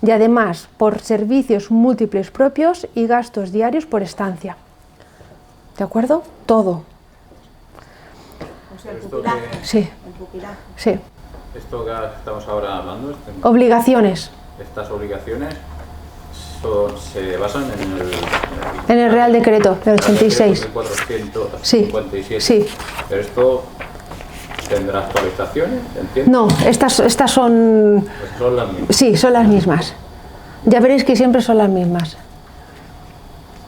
Y además, por servicios múltiples propios y gastos diarios por estancia. ¿De acuerdo? Todo. O sea, el Esto pupilaje. Sí, El pupilaje. sí. Esto que estamos ahora hablando, Obligaciones. estas obligaciones se basan En el Real Decreto del 86. 457. Sí. Pero esto tendrá actualizaciones, ¿entiendes? No, estas son... Pues son las mismas. Sí, son las mismas. Ya veréis que siempre son las mismas.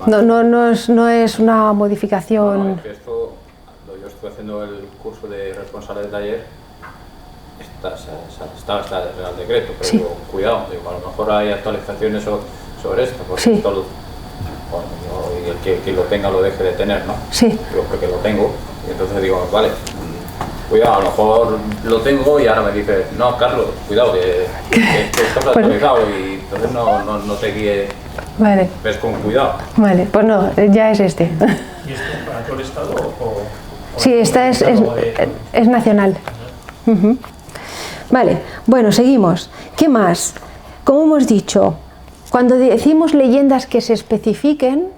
No es una modificación... No, es que esto, yo estoy haciendo el curso de responsable de taller, está el Real Decreto, pero Sí. digo, cuidado, digo, a lo mejor hay actualizaciones sobre esto, porque Sí. esto y el que lo tenga lo deje de tener, ¿no? Sí. Digo, porque lo tengo, y entonces digo, vale, cuidado, a lo mejor lo tengo y ahora me dice, no, Carlos, cuidado, que estás actualizado, y entonces no te guíes, Vale, ves con cuidado. vale, pues no, ya es este. ¿Y esto para todo el Estado o Sí, esta es nacional. Ujú. Vale, bueno, seguimos. ¿Qué más? Como hemos dicho, cuando decimos leyendas que se especifiquen,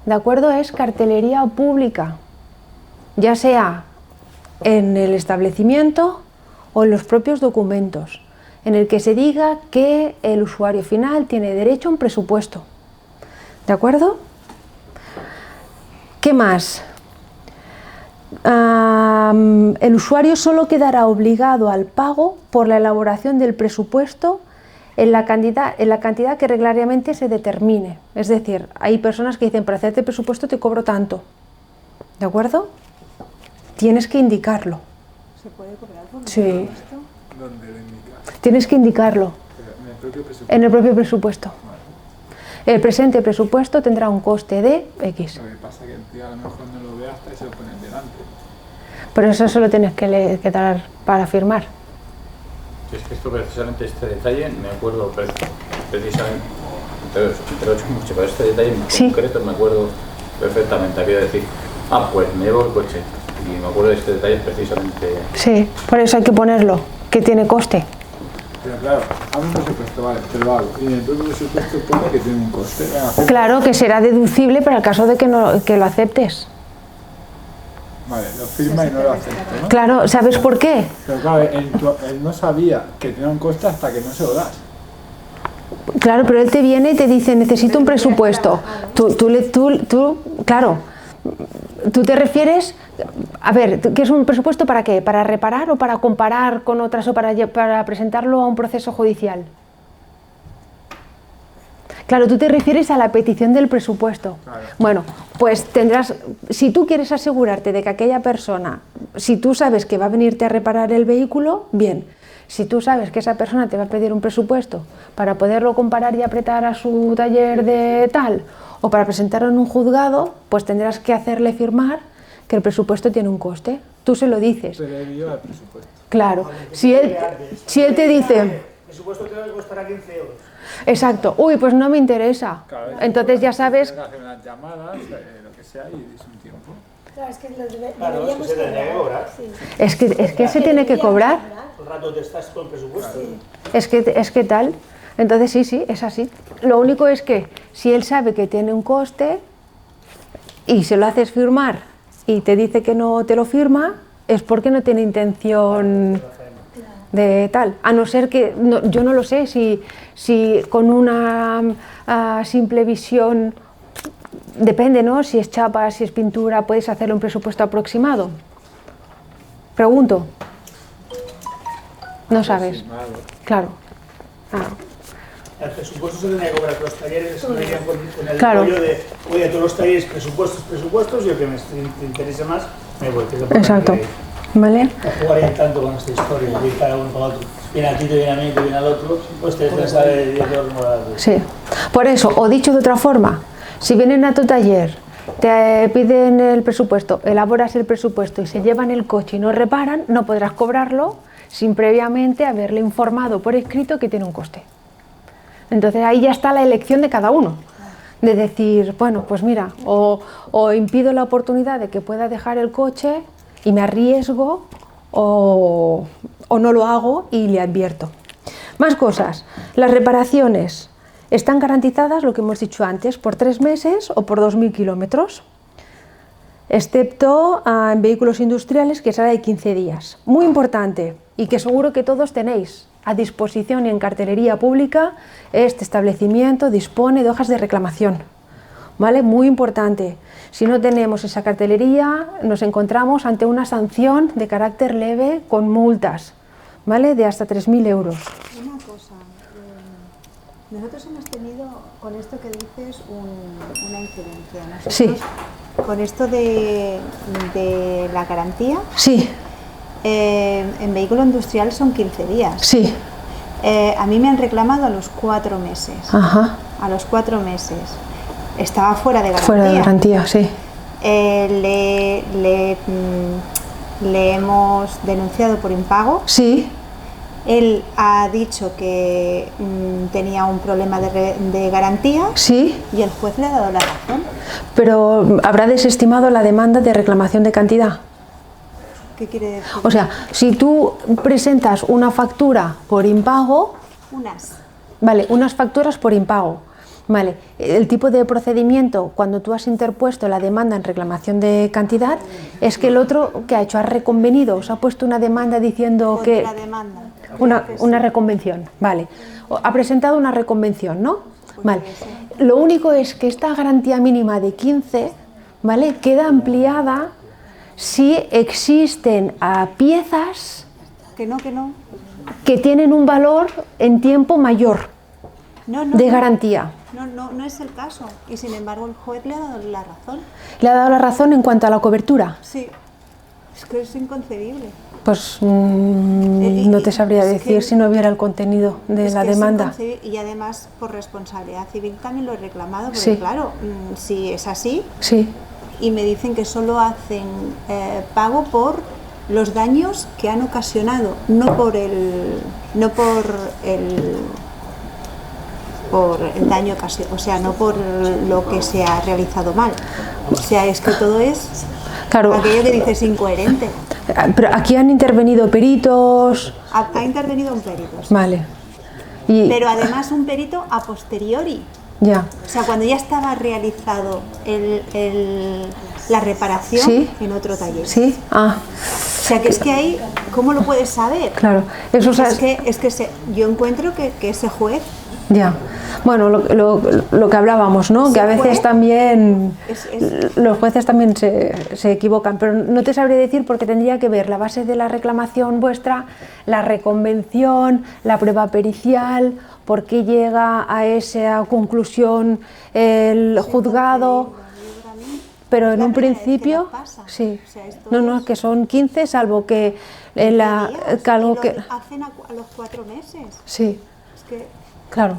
¿de acuerdo? Es cartelería pública, ya sea en el establecimiento o en los propios documentos, en el que se diga que el usuario final tiene derecho a un presupuesto. ¿De acuerdo? ¿Qué más? El usuario solo quedará obligado al pago por la elaboración del presupuesto en la cantidad que reglamentariamente se determine. Es decir, hay personas que dicen, para hacerte presupuesto te cobro tanto. ¿De acuerdo? Tienes que indicarlo. ¿Se puede cobrar por Sí. esto? ¿Dónde lo indicas? Tienes que indicarlo En el propio presupuesto. en el propio presupuesto. El presente presupuesto tendrá un coste de X. Lo que pasa es que el tío a lo mejor no lo ve hasta y se lo pone delante. Pero eso solo tienes que dar para firmar. Es que esto precisamente, este detalle, me acuerdo precisamente, te lo he hecho mucho, pero este detalle en Sí. concreto me acuerdo perfectamente. Había decir, pues me llevo el coche. Y me acuerdo de este detalle precisamente. Sí, por eso hay que ponerlo, que tiene coste. Pero claro, hago un presupuesto, vale, te lo hago. Y en el propio presupuesto pone que tiene un coste. Venga, acepta. Claro que será deducible para el caso de que lo aceptes. Vale, lo firma y no lo acepta, ¿no? Claro, ¿sabes por qué? Pero claro, él no sabía que tenía un coste hasta que no se lo das. Claro, pero él te viene y te dice, necesito un presupuesto. Claro, tú te refieres, a ver, ¿qué es un presupuesto para qué? ¿Para reparar o para comparar con otras o para presentarlo a un proceso judicial? Claro, tú te refieres a la petición del presupuesto. Claro. Bueno, pues tendrás, si tú quieres asegurarte de que aquella persona, si tú sabes que va a venirte a reparar el vehículo, bien. Si tú sabes que esa persona te va a pedir un presupuesto para poderlo comparar y apretar a su taller de tal, o para presentarlo en un juzgado, pues tendrás que hacerle firmar que el presupuesto tiene un coste. Tú se lo dices. Previo al presupuesto. Claro. Si él te dice... El presupuesto te costará 15 euros. Exacto. Uy, pues no me interesa. Claro, Entonces ya sabes... Tienes que hacer unas llamadas, lo que sea, y es un tiempo. Claro, es que lo Claro, es deberíamos que se tendría que cobrar. Sí. Es que se tiene que cobrar. Todo el rato te estás con el presupuesto. Es que tal. Entonces sí, es así. Lo único es que si él sabe que tiene un coste y se lo haces firmar y te dice que no te lo firma, es porque no tiene intención de tal, a no ser que, yo no lo sé, si con una simple visión, depende, ¿no? Si es chapa, si es pintura, puedes hacerle un presupuesto aproximado. Pregunto. No sabes. Claro. El presupuesto se tenía que cobrar con los talleres, se venían con el Claro. rollo de, oye, todos los talleres, presupuestos, y el que me interese más, me voy. Exacto. ¿Vale? No jugarían tanto con esta historia, de ir cada uno con otro. Viene a ti, te viene a mí, te viene al otro, pues te dejan saber de 10 euros. Sí. Por eso, o dicho de otra forma, si vienen a tu taller, te piden el presupuesto, elaboras el presupuesto y se llevan el coche y no reparan, no podrás cobrarlo sin previamente haberle informado por escrito que tiene un coste. Entonces ahí ya está la elección de cada uno, de decir, bueno, pues mira, o impido la oportunidad de que pueda dejar el coche y me arriesgo, o no lo hago y le advierto. Más cosas, las reparaciones están garantizadas, lo que hemos dicho antes, por 3 meses o por 2.000 kilómetros, excepto en vehículos industriales, que será de 15 días. Muy importante, y que seguro que todos tenéis a disposición y en cartelería pública, este establecimiento dispone de hojas de reclamación. ¿Vale? Muy importante. Si no tenemos esa cartelería, nos encontramos ante una sanción de carácter leve con multas, ¿vale? De hasta 3.000 euros. Una cosa, nosotros hemos tenido, con esto que dices, una incidencia. Nosotros, Sí. Con esto de la garantía, Sí, en vehículo industrial son 15 días. sí. A mí me han reclamado a los 4 meses. Ajá. A los 4 meses. Estaba fuera de garantía. Fuera de garantía, sí. Le hemos denunciado por impago. Sí, Él ha dicho que tenía un problema de garantía sí, y el juez le ha dado la razón. pero habrá desestimado la demanda de reclamación de cantidad. ¿Qué quiere decir? O sea, si tú presentas una factura por impago, vale, unas facturas por impago, vale, el tipo de procedimiento cuando tú has interpuesto la demanda en reclamación de cantidad es que el otro, ¿qué ha hecho? Ha reconvenido, os ha puesto una demanda diciendo que... La demanda. Una reconvención, vale. Ha presentado una reconvención, ¿no? Vale. Lo único es que esta garantía mínima de 15, ¿vale? Queda ampliada si existen piezas Que no. que tienen un valor en tiempo mayor de garantía. No es el caso. Y sin embargo el juez le ha dado la razón. ¿Le ha dado la razón en cuanto a la cobertura? Sí. Es que es inconcebible. Pues no te sabría decir si no viera el contenido de la demanda. Y además por responsabilidad civil también lo he reclamado, porque Sí. claro, si es así, Sí, y me dicen que solo hacen pago por los daños que han ocasionado, no por el daño ocasionado, o sea, no por lo que se ha realizado mal. O sea, es que todo es claro. aquello que dices incoherente. Pero aquí han intervenido peritos. Ha intervenido un perito, sí. Vale. Y, Pero además un perito a posteriori. ya. O sea, cuando ya estaba realizado la reparación ¿Sí? en otro taller. ¿Sí? Ah, O sea, que es que ahí, ¿cómo lo puedes saber? claro. Eso Yo encuentro que ese juez... ya. Bueno, lo que hablábamos, ¿no? Que a veces también los jueces también se equivocan, pero no te sabría decir porque tendría que ver la base de la reclamación vuestra, la reconvención, la prueba pericial, por qué llega a esa conclusión el juzgado, pero en un principio, sí, no, es que son 15, salvo que algo que hacen a los 4 meses. Sí, Es que claro.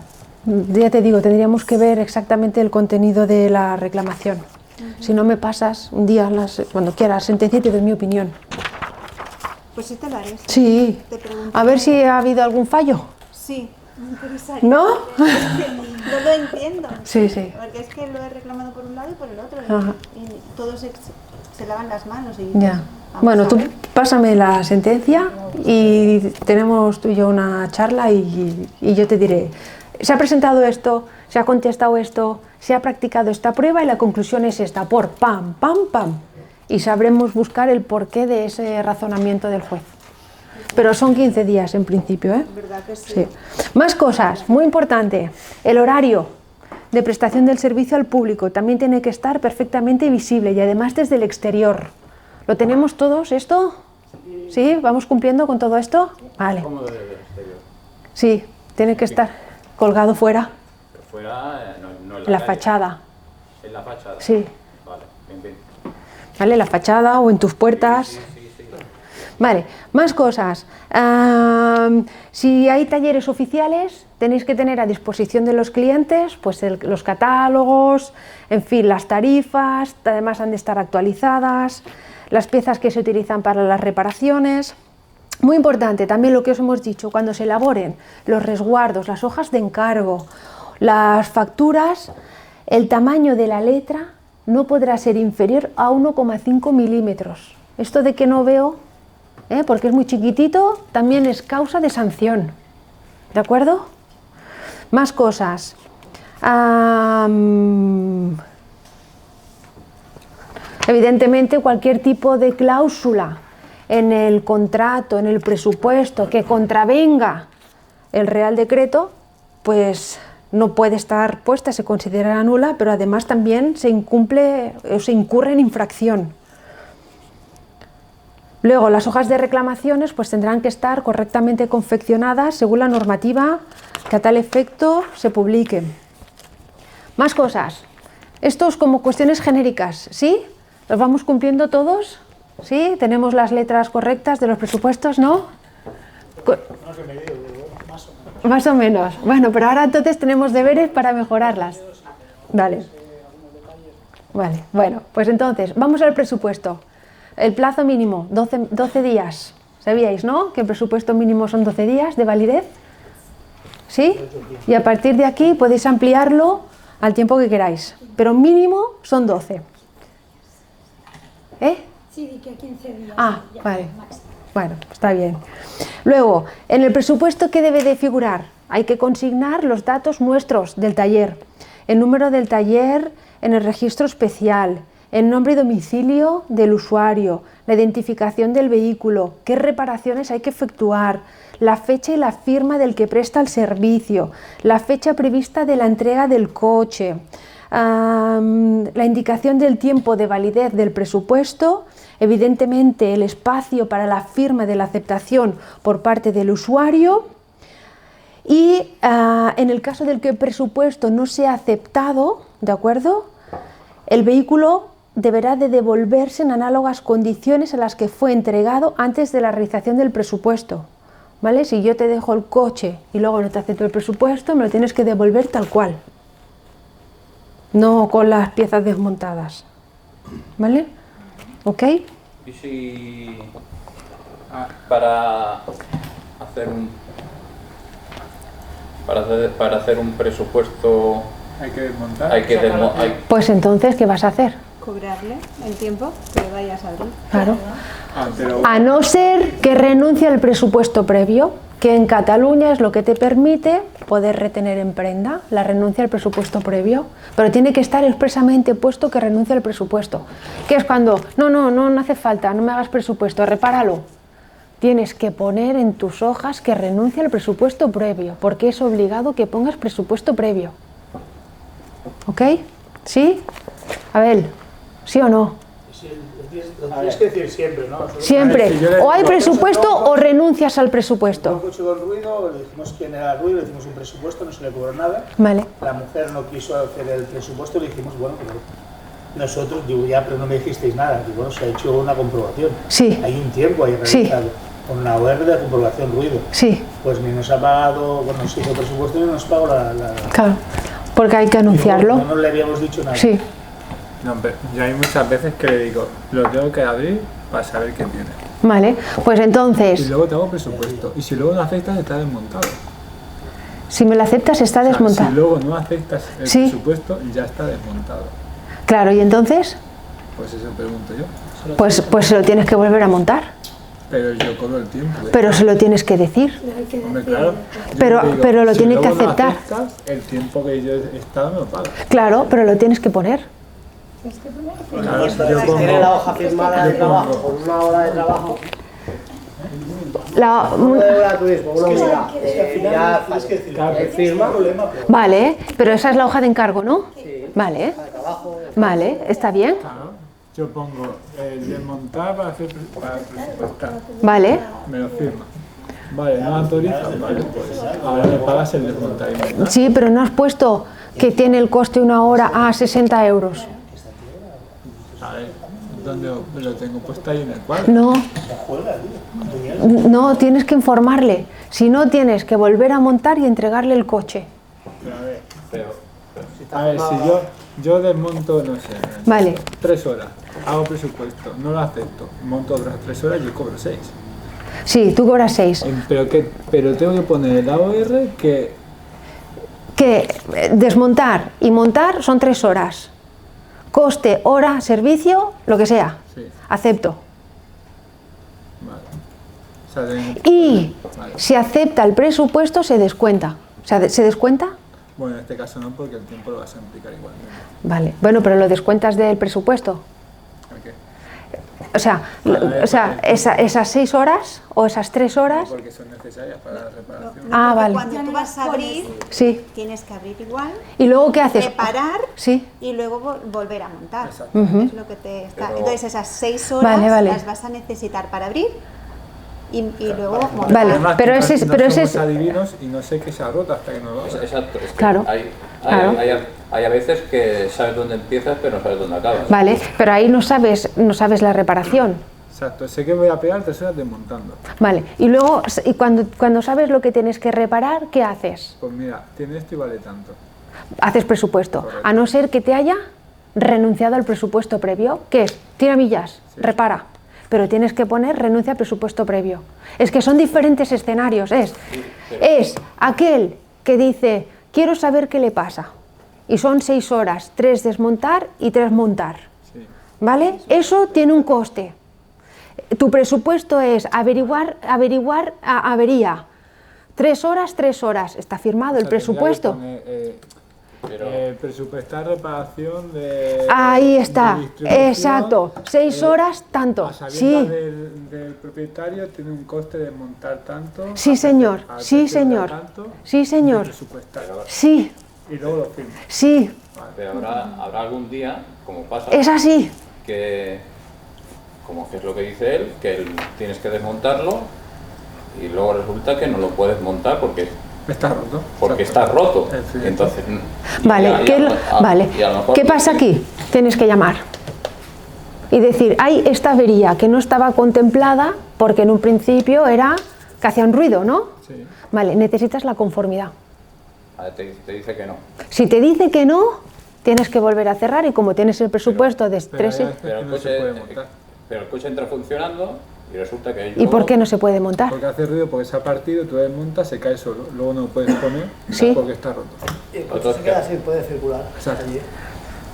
Ya te digo, tendríamos que ver exactamente el contenido de la reclamación. Si no me pasas un día, cuando quieras, sentencia y te doy mi opinión. pues sí te lo haré. Sí, a ver si ha habido algún fallo. Sí, me interesaría. ¿No? No lo entiendo. Sí, sí. Porque es que lo he reclamado por un lado y por el otro. Ajá. Y todos se lavan las manos. Y Ya. vamos Bueno, a tú ver. pásame la sentencia y tenemos tú y yo una charla y yo te diré, se ha presentado esto, se ha contestado esto, se ha practicado esta prueba y la conclusión es esta, por pam, pam, pam. y sabremos buscar el porqué de ese razonamiento del juez. Pero son 15 días en principio, ¿eh? ¿Verdad que sí? Sí. Más cosas, muy importante, el horario de prestación del servicio al público también tiene que estar perfectamente visible y además desde el exterior. ¿Lo tenemos todos esto? ¿Sí? ¿Vamos cumpliendo con todo esto? Vale. ¿Cómo desde el exterior? Sí, tiene que estar colgado fuera, Pero fuera, no en en la calle. fachada. En la fachada. Sí. Vale, bien, bien. ¿Vale? En la fachada o en tus puertas. Sí. Vale, más cosas. Si hay talleres oficiales, tenéis que tener a disposición de los clientes pues los catálogos, en fin, las tarifas, además han de estar actualizadas, las piezas que se utilizan para las reparaciones. Muy importante también lo que os hemos dicho, cuando se elaboren los resguardos, las hojas de encargo, las facturas, el tamaño de la letra no podrá ser inferior a 1,5 milímetros. Esto de que no veo, porque es muy chiquitito, también es causa de sanción. ¿De acuerdo? Más cosas. Evidentemente, cualquier tipo de cláusula en el contrato, en el presupuesto, que contravenga el Real Decreto, pues no puede estar puesta, se considera nula, pero además también se incumple o se incurre en infracción. Luego, las hojas de reclamaciones pues tendrán que estar correctamente confeccionadas según la normativa que a tal efecto se publique. Más cosas. Estos como cuestiones genéricas, ¿sí? ¿Los vamos cumpliendo todos? ¿Sí? ¿Tenemos las letras correctas de los presupuestos, no? Más o menos. Bueno, pero ahora entonces tenemos deberes para mejorarlas. Vale. Vale, bueno, pues entonces, vamos al presupuesto. El plazo mínimo, 12 días. ¿Sabíais, no? Que el presupuesto mínimo son 12 días de validez. ¿Sí? Y a partir de aquí podéis ampliarlo al tiempo que queráis. Pero mínimo son 12. Sí, di que 15 días. Ah, ya, vale. máximo. Bueno, está bien. Luego, en el presupuesto, ¿qué debe de figurar? Hay que consignar los datos nuestros del taller. El número del taller en el registro especial, el nombre y domicilio del usuario, la identificación del vehículo, qué reparaciones hay que efectuar, la fecha y la firma del que presta el servicio, la fecha prevista de la entrega del coche, la indicación del tiempo de validez del presupuesto, evidentemente el espacio para la firma de la aceptación por parte del usuario y en el caso del que el presupuesto no sea aceptado, ¿de acuerdo? El vehículo deberá de devolverse en análogas condiciones a las que fue entregado antes de la realización del presupuesto. ¿Vale? Si yo te dejo el coche y luego no te acepto el presupuesto, me lo tienes que devolver tal cual. No con las piezas desmontadas. ¿Vale? ¿Ok? Y si para hacer un presupuesto Hay que desmontar. Pues entonces, ¿qué vas a hacer? Cobrarle el tiempo que le vayas a abrir. Claro. Pero A no ser que renuncie al presupuesto previo, que en Cataluña es lo que te permite poder retener en prenda la renuncia al presupuesto previo, pero tiene que estar expresamente puesto que renuncia al presupuesto, que es cuando, no hace falta, no me hagas presupuesto, repáralo. Tienes que poner en tus hojas que renuncia al presupuesto previo, porque es obligado que pongas presupuesto previo. ¿Ok? ¿Sí? Abel, ¿sí o no? Sí, lo tienes que decir siempre, ¿no? Siempre. si yo le O hay digo, presupuesto o renuncias al Un presupuesto. coche con ruido, le dijimos quién era el ruido, le hicimos un presupuesto, no se le cobró nada. Vale. La mujer no quiso hacer el presupuesto, le dijimos, bueno, pero nosotros, digo, ya, pero no me dijisteis nada. Digo, bueno, se ha hecho una comprobación. Sí. Hay un tiempo ahí Sí. realizado, con una OR de comprobación ruido. Sí, Pues ni nos ha pagado, bueno, se hizo el presupuesto ni nos pagó la claro. Porque hay que digo, anunciarlo. no le habíamos dicho nada. Sí. no, pero yo hay muchas veces que le digo, lo tengo que abrir para saber qué tiene. Vale. Pues Y entonces, luego tengo presupuesto. Y si luego no aceptas, está desmontado. si me lo aceptas, está O sea, desmontado. si luego no aceptas el Sí. presupuesto, ya está desmontado. Claro, y entonces, Pues eso pregunto yo. pues se lo tienes que volver a montar. Pero yo cobro el tiempo. Pero se lo tienes que decir. Hay que Hombre, decir, claro. Pero- Yo digo, pero lo si tiene que luego no aceptar. aceptas, el tiempo que yo he estado me lo pagas. Claro, pero lo tienes que poner. Claro, yo pongo- Tiene la hoja firmada de trabajo, con una hora de trabajo. La- Una hora de turismo, una unidad. Es que al final Ya, tienes que decir, claro, hay firma. problema, pero Vale, pero esa es la hoja de encargo, ¿no? Sí. Vale, De trabajo. vale, está bien. Claro, yo pongo desmontar para presupuestar. Vale, Me lo firma. Vale, no autoriza, vale, pues ahora me pagas el desmontar y montar. sí, pero no has puesto que tiene el coste una hora a 60 euros. A ver, ¿dónde lo tengo puesto ahí en el cuadro? No, no, tienes que informarle. Si no, tienes que volver a montar y entregarle el coche. Pero Pero, a ver, si yo desmonto, no sé, Vale, 3 horas, hago presupuesto, no lo acepto, monto otras 3 horas y yo cobro 6. sí, tú cobras 6. Pero tengo que poner el AOR que Que desmontar y montar son 3 horas. Coste, hora, servicio, lo que sea. sí, Acepto. vale. O sea, tengo- Y vale. si acepta el presupuesto, se descuenta. O sea, ¿se descuenta? Bueno, en este caso no, porque el tiempo lo vas a implicar igualmente. Vale. Bueno, pero lo descuentas del presupuesto. ¿Por qué? O sea, esas 6 horas o esas 3 horas. Porque son necesarias para la reparación. Ah, porque vale. Cuando tú vas a abrir, Sí. tienes que abrir igual, ¿Y luego qué haces? reparar Sí. y luego volver a montar. Exacto. Es lo que te está. Pero- Entonces esas 6 horas Vale, vale. las vas a necesitar para abrir y luego montar. Vale. Además, pero que ese es- no pero ese somos es- adivinos y no sé que se ha roto hasta que no lo haga. exacto, es que Claro, hay claro. a veces que sabes dónde empiezas, pero no sabes dónde acabas. Vale, pero ahí no sabes la reparación. Exacto, sé que voy a pegar 3 horas desmontando. Vale. Y luego, y cuando sabes lo que tienes que reparar, ¿qué haces? Pues mira, tiene esto y vale tanto. Haces presupuesto. Correcto. A no ser que te haya renunciado al presupuesto previo, que es tira millas, Sí. repara. Pero tienes que poner renuncia al presupuesto previo. Es que son diferentes escenarios. Es aquel que dice, quiero saber qué le pasa. Y son 6 horas, 3 desmontar y 3 montar. Sí. ¿Vale? Eso tiene un coste. Tu presupuesto es averiguar avería. 3 horas, 3 horas. Está firmado el O sea, tendría que presupuesto. poner, Pero- presupuestar reparación de. Ahí está, de distribución, exacto. 6 horas, tanto. A sabiendas Sí, del propietario tiene un coste de montar tanto. sí señor, a sí precio de señor, tanto, sí y señor, presupuestar. sí, Y luego lo firma. sí, Pero habrá algún día, como pasa, es así. que, como que es lo que dice él, que tienes que desmontarlo y luego resulta que no lo puedes montar porque Está roto. está roto. Sí. Entonces, Vale, vale. y a lo mejor- ¿Qué pasa aquí? Tienes que llamar y decir, hay esta avería que no estaba contemplada porque en un principio era que hacía un ruido, ¿no? Sí. Vale, necesitas la conformidad. Te dice que no. Si te dice que no, tienes que volver a cerrar y como tienes el presupuesto de Pero 3... hay veces Pero que el no se puede coche, montar. pero el coche entra funcionando y resulta que ¿Y por qué no se puede montar? Porque hace ruido, porque se ha partido, tú desmontas, se cae solo. Luego no lo puedes poner Sí. porque está roto. Y el coche se queda así, puede circular. Exacto. allí.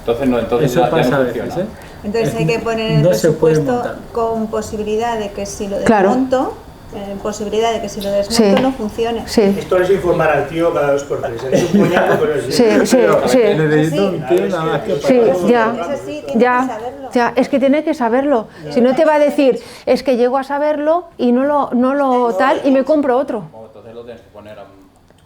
entonces Eso ya pasa no a funciona. veces, ¿eh? Entonces hay que poner en el No se puede presupuesto montar. con posibilidad de que si lo Claro. desmonto, posibilidad de que si lo desmonto Sí. no funcione. Sí, esto es informar al tío cada 2 por 3. Es un coñazo, pero es sí, sí, sí. Necesito un tío nada más que Sí, para eso. ya, Es así, tiene que ya, saberlo. ya, es que tiene que saberlo. Si no te va a decir, es que llego a saberlo y no lo tal y me compro otro. Como entonces lo tienes que poner,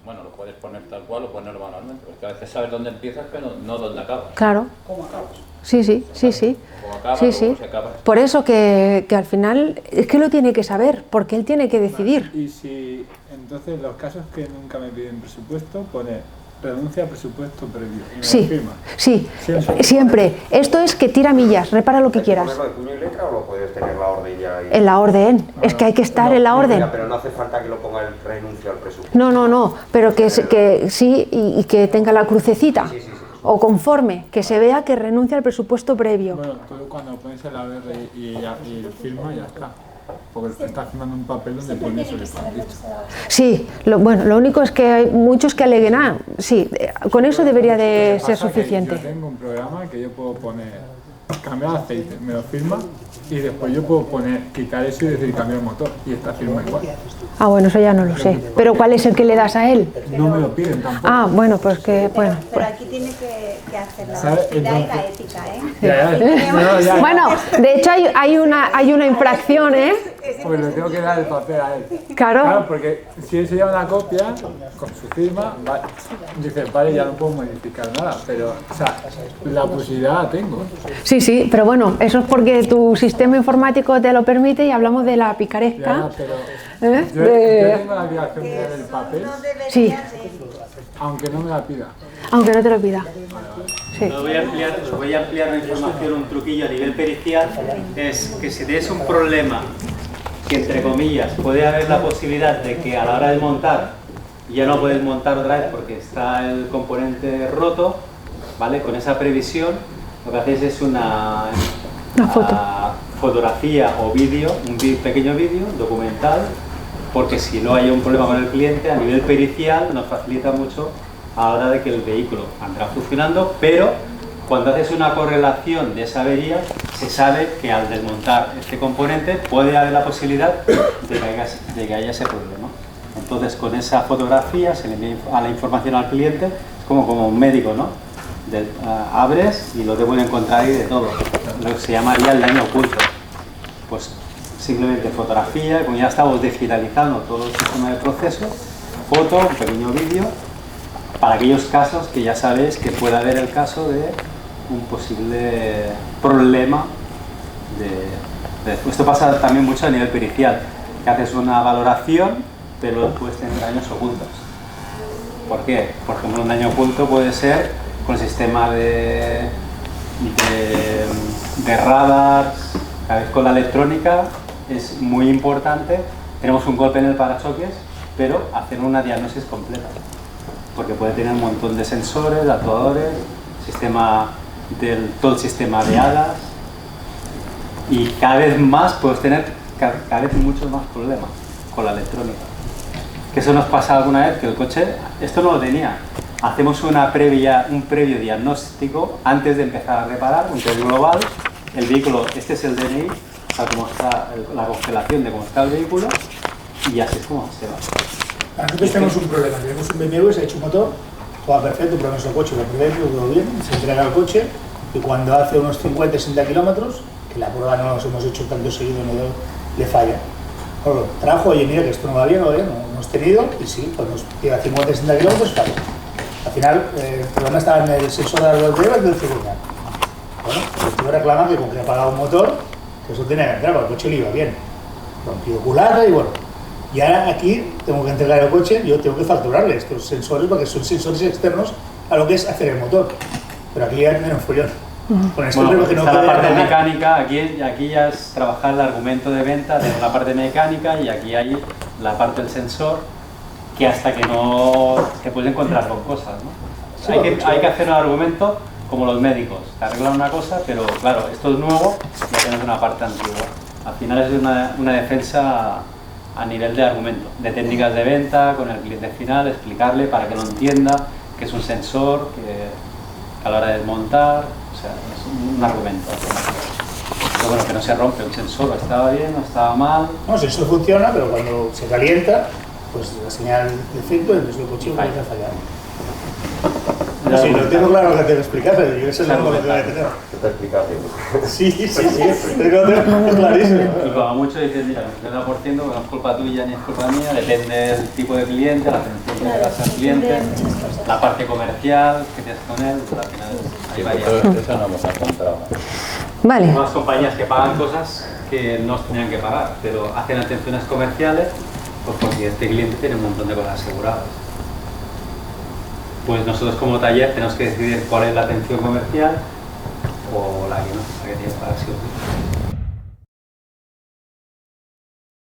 bueno, lo puedes poner tal cual o ponerlo manualmente, porque a veces sabes dónde empiezas, pero no dónde acabas. Claro, ¿Cómo acabas? sí, sí, sí, sí. Cómo acabas, Sí, o sí. cómo se acaba. Por eso que al final es que lo tiene que saber, porque él tiene que decidir. Y si, entonces, los casos que nunca me piden presupuesto, pone renuncia a presupuesto previo. Y me lo Sí, firma. sí, Siempre. siempre. Esto es que tira millas, repara lo que ¿Hay que quieras. ponerlo de puño y letra o lo puedes tener la orden ya ahí? En la orden, es que hay que estar en la orden. Mira, pero no hace falta que lo ponga el renuncio al presupuesto. No, pero que sí y que tenga la crucecita. Sí, sí, sí. O conforme, que se vea que renuncia al presupuesto previo. Bueno, tú cuando pones el ABR y firma, ya está. Porque te estás firmando un papel donde pone eso que tú has dicho. Sí, lo único es que hay muchos que aleguen, sí, con eso debería de ser Pasa que suficiente. Yo tengo un programa que yo puedo poner, cambiar aceite, me lo firma y después yo puedo quitar eso y decir cambiar el motor, y esta firma igual. Ah, bueno, eso ya no lo sé. ¿Pero cuál es el que le das a él? No me lo piden tampoco. Ah, bueno, pues que, bueno. Pero aquí tiene que hacer la ¿Sabes? honestidad y la Entonces- ética, ¿eh? Ya. Bueno, de hecho hay una infracción, ¿eh? Pues le tengo que dar el papel a él. Claro. Porque si él se lleva una copia con su firma, dice, vale, ya no puedo modificar nada, pero, o sea, la posibilidad la tengo. Sí, sí, pero bueno, eso es porque tu sistema informático te lo permite y hablamos de la Ya, picaresca. pero ¿Eh? yo De- tengo la obligación de dar el papel, Sí, aunque no me la pida. aunque no te lo pida. Sí. Os voy a ampliar la información, un truquillo a nivel pericial, es que si tienes un problema que entre comillas puede haber la posibilidad de que a la hora de montar ya no puedes montar otra vez porque está el componente roto, ¿vale? Con esa previsión lo que hacéis es una foto. Fotografía o vídeo, pequeño vídeo documental, porque si no hay un problema con el cliente a nivel pericial nos facilita mucho a la hora de que el vehículo andará funcionando, pero cuando haces una correlación de esa avería, se sabe que al desmontar este componente puede haber la posibilidad de que haya ese problema. Entonces, con esa fotografía se le envía a la información al cliente, es como un médico, ¿no? Abres y lo te pueden encontrar ahí de todo, lo que se llamaría el daño oculto. Pues simplemente fotografía, como ya estamos digitalizando todo el sistema de proceso, foto, un pequeño vídeo, para aquellos casos que ya sabéis que puede haber el caso de un posible problema esto pasa también mucho a nivel pericial, que haces una valoración pero puedes tener daños ocultos. ¿Por qué? Por ejemplo, un daño oculto puede ser con el sistema de radar, cada vez con la electrónica es muy importante. Tenemos un golpe en el parachoques, pero hacer una diagnosis completa, porque puede tener un montón de sensores, actuadores, todo el sistema de alas, y cada vez más puedes tener cada vez muchos más problemas con la electrónica. Que eso nos pasa alguna vez que el coche, esto no lo tenía. Hacemos un previo diagnóstico antes de empezar a reparar, un test global. El vehículo, este es el DNI, tal como está la congelación de cómo está el vehículo, y así es como se va. Nosotros tenemos un problema, tenemos un BMW, se ha hecho un motor, todo va perfecto, pero nuestro coche lo primero, todo bien, se entrega el coche y cuando hace unos 50-60 kilómetros, que la prueba no nos hemos hecho tanto seguido, le falla. Bueno, trajo, oye, mira que esto no va bien, no hemos tenido, y sí, pues nos llega a 50-60 kilómetros, falla. Al final, el problema estaba en el sensor de las volteras del cigüeñal. Bueno, el tío reclama que con que ha apagado un motor, que eso tenía que entrar, porque el coche le iba bien. Rompió culata y bueno. Y ahora aquí tengo que entregar el coche, yo tengo que facturarle estos sensores porque son sensores externos a lo que es hacer el motor. Pero aquí ya tienen un follón. Con esto creo que no está la puede parte ganar. mecánica, aquí ya es trabajar el argumento de venta de la parte mecánica, y aquí hay la parte del sensor, que hasta que no te puedes encontrar con cosas, ¿no? Sí, Hay que hacer un argumento como los médicos, te arreglan una cosa, pero claro, esto es nuevo, ya tienes una parte antigua. Al final es una defensa a nivel de argumento, de técnicas de venta con el cliente final, explicarle para que lo entienda que es un sensor, que a la hora de desmontar, o sea, es un argumento. Pero bueno, que no se rompe un sensor, estaba bien, no estaba mal. No, el sensor funciona, pero cuando se calienta, pues la señal de efecto, entonces el coche empieza a fallar. No, sí, lo tengo claro que tengo que explicar, pero yo eso es lo que tengo que tener. Esta explicación. Sí, pero lo tengo clarísimo. Y como mucho dices, mira, el 30%, que no es culpa tuya ni es culpa mía, depende del tipo de cliente, la atención que le das al cliente, la parte comercial que tienes con él, pues al final hay varias. Eso no hemos encontrado. Vale. Hay unas compañías que pagan cosas que no tenían que pagar, pero hacen atenciones comerciales, pues porque este cliente tiene un montón de cosas aseguradas. Pues nosotros como taller tenemos que decidir cuál es la atención comercial o la que no, la que tiene para sí.